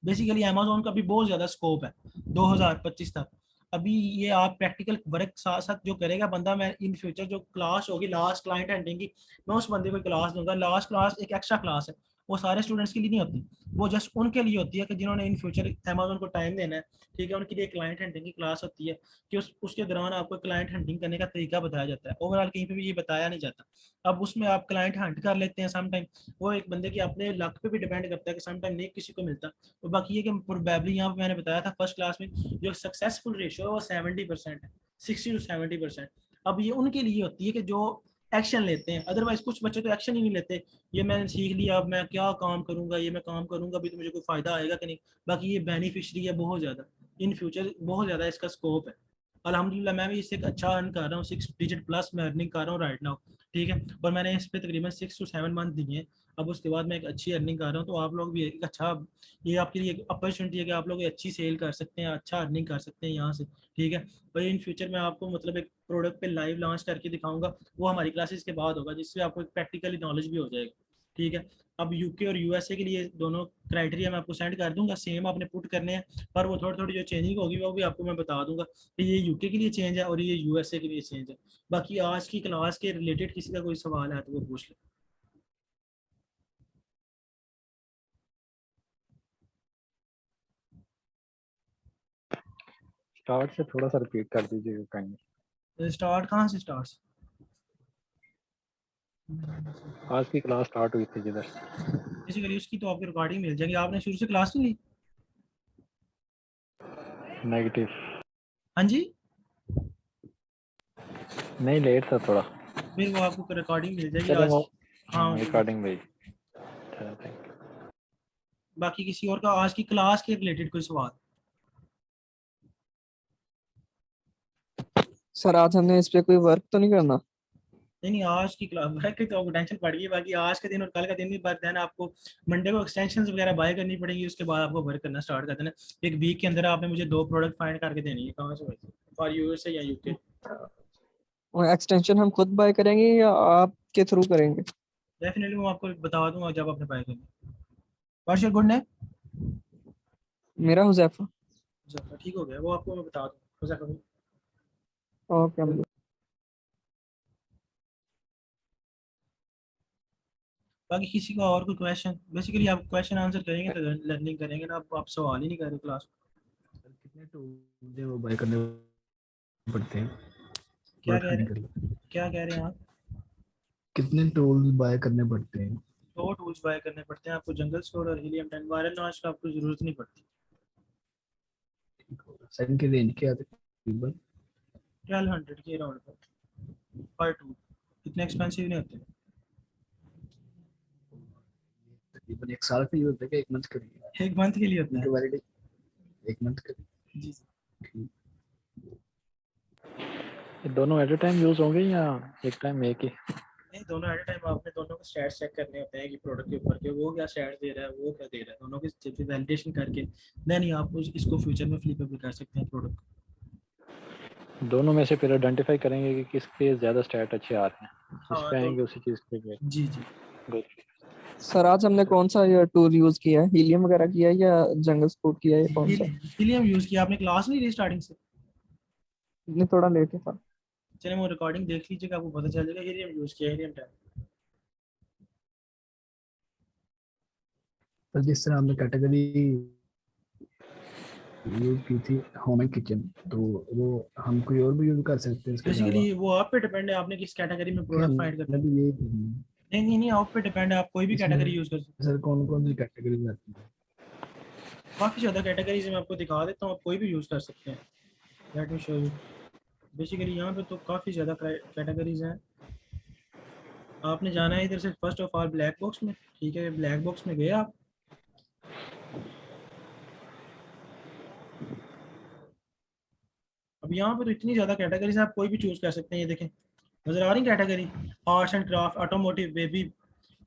बेसिकली अमेजोन का भी बहुत ज़्यादा स्कोप है 2025 तक, अभी ये आप प्रैक्टिकल वर्क साथ साथ जो करेगा बंदा, मैं इन फ्यूचर जो क्लास होगी लास्ट क्लाइंट हंटिंग की, मैं उस बंदे को क्लास दूंगा, लास्ट क्लास एक एक्स्ट्रा क्लास है, वो सारे स्टूडेंट्स के लिए नहीं होती, वो जस्ट उनके लिए होती है कि जिन्होंने इन फ्यूचर अमेजोन को टाइम देना है, ठीक है, उनके लिए क्लाइंट हंटिंग की क्लास होती है कि उसके दौरान आपको क्लाइंट हंटिंग करने का तरीका बताया जाता है, ओवरऑल कहीं पे भी ये बताया नहीं जाता। अब उसमें आप क्लाइंट हंट कर लेते हैं समटाइम, वो एक बंदे की अपने लक पे भी डिपेंड करता है कि समटाइम नहीं किसी को मिलता, तो बाकी ये कि प्रोबेबली यहाँ पे मैंने बताया था फर्स्ट क्लास में जो सक्सेसफुल रेशियो है वो 70% है, 60 to 70%। अब ये उनके लिए होती है कि जो एक्शन लेते हैं, अदरवाइज कुछ बच्चे तो एक्शन ही नहीं लेते, ये मैंने सीख लिया अब मैं क्या काम करूंगा, ये मैं काम करूंगा अभी तो मुझे कोई फायदा आएगा कि नहीं, बाकी ये बेनिफिशियरी है बहुत ज़्यादा, इन फ्यूचर बहुत ज़्यादा इसका स्कोप है। अल्हम्दुलिल्लाह मैं भी इससे अच्छा अर्न कर रहा हूँ, 6 डिजिट प्लस मैं अर्निंग कर रहा हूँ राइट नाउ, ठीक है, और मैंने इस पे तकरीबन 6 to 7 मंथ दिए हैं, अब उसके बाद मैं एक अच्छी अर्निंग कर रहा हूँ, तो आप लोग भी एक अच्छा, ये आपके लिए एक अपॉर्चुनिटी है कि आप लोग अच्छी सेल कर सकते हैं, अच्छा अर्निंग कर सकते हैं यहाँ से, ठीक है। और इन फ्यूचर में आपको मतलब एक प्रोडक्ट पे लाइव लॉन्च करके दिखाऊंगा, वो हमारी क्लासेस के बाद होगा, जिससे आपको एक प्रैक्टिकली नॉलेज भी हो जाएगा, ठीक है। अब यूके और यूएसए के लिए दोनों क्राइटेरिया मैं आपको सेंड कर दूंगा, सेम आपने पुट करने हैं, पर वो थोड़ी थोड़ी जो चेंजिंग होगी वो भी आपको मैं बता दूंगा कि ये यूके के लिए चेंज है और ये यूएसए के लिए चेंज है। बाकी आज की क्लास के रिलेटेड किसी का कोई सवाल है तो वो पूछ ले। स्टार्ट से थोड़ा सा रिपीट कर दीजिए काइंडली। स्टार्ट कहाँ से स्टार्ट? आज की क्लास स्टार्ट हुई थी जिधर बेसिकली उसकी तो आपकी रिकॉर्डिंग मिल जाएगी, आपने शुरू से क्लास नहीं ली? नेगेटिव हाँ जी, नहीं लेट था थोड़ा, फिर वो आपको रिकॉर्डिंग मिल जाएगी चलो आज। वो हाँ रिकॉर्डिंग भाई। Thank you. बाकी किसी और का आज की क्लास के रिलेटेड कोई सवाल? सर आज हमने इस पे कोई वर्क तो नहीं करना? नहीं आज की क्लास वर्क की तो आपको टेंशन पड़ गई, बाकी आज के दिन और कल का दिन भी बाद देना, आपको मंडे को एक्सटेंशंस वगैरह बाय करनी पड़ेगी, उसके बाद आपको वर्क करना स्टार्ट कर देना। एक वीक के अंदर आपने मुझे 2 प्रोडक्ट फाइंड करके देनी है, कहाँ से फॉर यूएसए या यूके। और एक्सटेंशन हम खुद बाय करेंगे या आपके थ्रू करेंगे? डेफिनेटली मैं आपको बता दूंगा जब आपने बाय करनी। What's your good name? मेरा हुजैफा। ठीक हो गया, वो आपको मैं बता दूँ। ओके। बाकी किसी का और कोई क्वेश्चन? बेसिकली आप क्वेश्चन आंसर करेंगे तो लर्निंग करेंगे ना, आप सवाल ही नहीं कर रहे क्लास। कितने टूल वो बाय करने पड़ते हैं? क्या कह रहे हैं आप? कितने टूल बाय करने पड़ते हैं? दो टूल्स बाय करने पड़ते हैं आपको, जंगल स्टोर और हीलियम 10। वायरल लॉन्च का आपको जरूरत नहीं पड़ती। सेकंड की रेंज क्या है तकरीबन? 1200 के अराउंड पर टूल, इतने एक्सपेंसिव नहीं होते। तकरीबन 1 साल के लिए होता है कि 1 मंथ के लिए? 1 मंथ के लिए होता है। वैलिडिटी 1 मंथ के लिए। जी ये दोनों एट अ टाइम यूज होंगे या एक टाइम में एक ही? नहीं, दोनों एट टाइम आपने दोनों के स्टैट्स चेक करने होते हैं कि प्रोडक्ट के ऊपर के वो क्या स्टैट्स दे रहा है, वो क्या दे रहा है, दोनों की वैलिडेशन करके देन ही आप इसको फ्यूचर में फ्लिपेबल कर सकते हैं प्रोडक्ट। दोनों में से फिर आइडेंटिफाई करेंगे कि किस पे ज्यादा स्टैट अच्छे आ रहे हैं, जिस हाँ, पे तो आएंगे उसी चीज पे। जी जी गुड। सर आज हमने कौन सा ये टूल यूज किया है? हीलियम वगैरह किया है या जंगल स्पोर्ट किया है, ये कौन सा? हीलियम यूज किया। आपने क्लास नहीं ली स्टार्टिंग से? नहीं, थोड़ा लेट है था। चलिए वो रिकॉर्डिंग देख लीजिएगा, आपको पता चल जाएगा। हीलियम यूज किया, हीलियम 10। तो जिस तरह हमने कैटेगरी यूज की थी होम एंड किचन, तो वो हम कोई और भी यूज कर सकते हैं इसके अलावा? बेसिकली वो आप पे डिपेंड है, आपने किस कैटेगरी में प्रोडक्ट फाइंड करना है। ये नहीं आप पे डिपेंड है, आप कोई भी कैटेगरी यूज कर सकते हैं। सर कौन कौन सी कैटेगरी आती है? काफ़ी ज़्यादा कैटेगरीज मैं आपको दिखा देता हूँ, आप कोई भी यूज़ कर सकते हैं। Let me show you. Basically यहाँ पे तो काफ़ी ज़्यादा कैटेगरीज हैं। आपने जाना है इधर से first of all black box में, ठीक है। ब्लैक बॉक्स में गए आप, अब यहाँ पे तो इतनी ज़्यादा कैटेगरीज है, आप कोई भी चूज़ कर सकते हैं। ये देखें, नज़र आ रही category? Arts and craft, automotive, baby,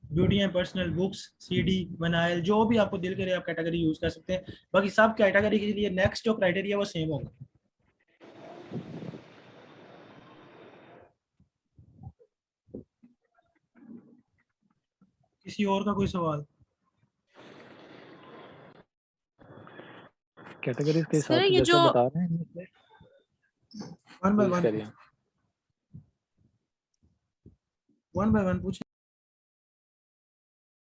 beauty and personal, books, CD, vinyl, जो भी आपको दिल करे आप कैटेगरी यूज़ कर सकते हैं। बाकी सब कैटेगरी के लिए नेक्स्ट जो क्राइटेरिया वो सेम होगा। किसी और का कोई सवाल? कैटेगरीज के हिसाब सर से ये जैसे जो बता रहे हैं, वन बाय यूज वन करिए। पूछ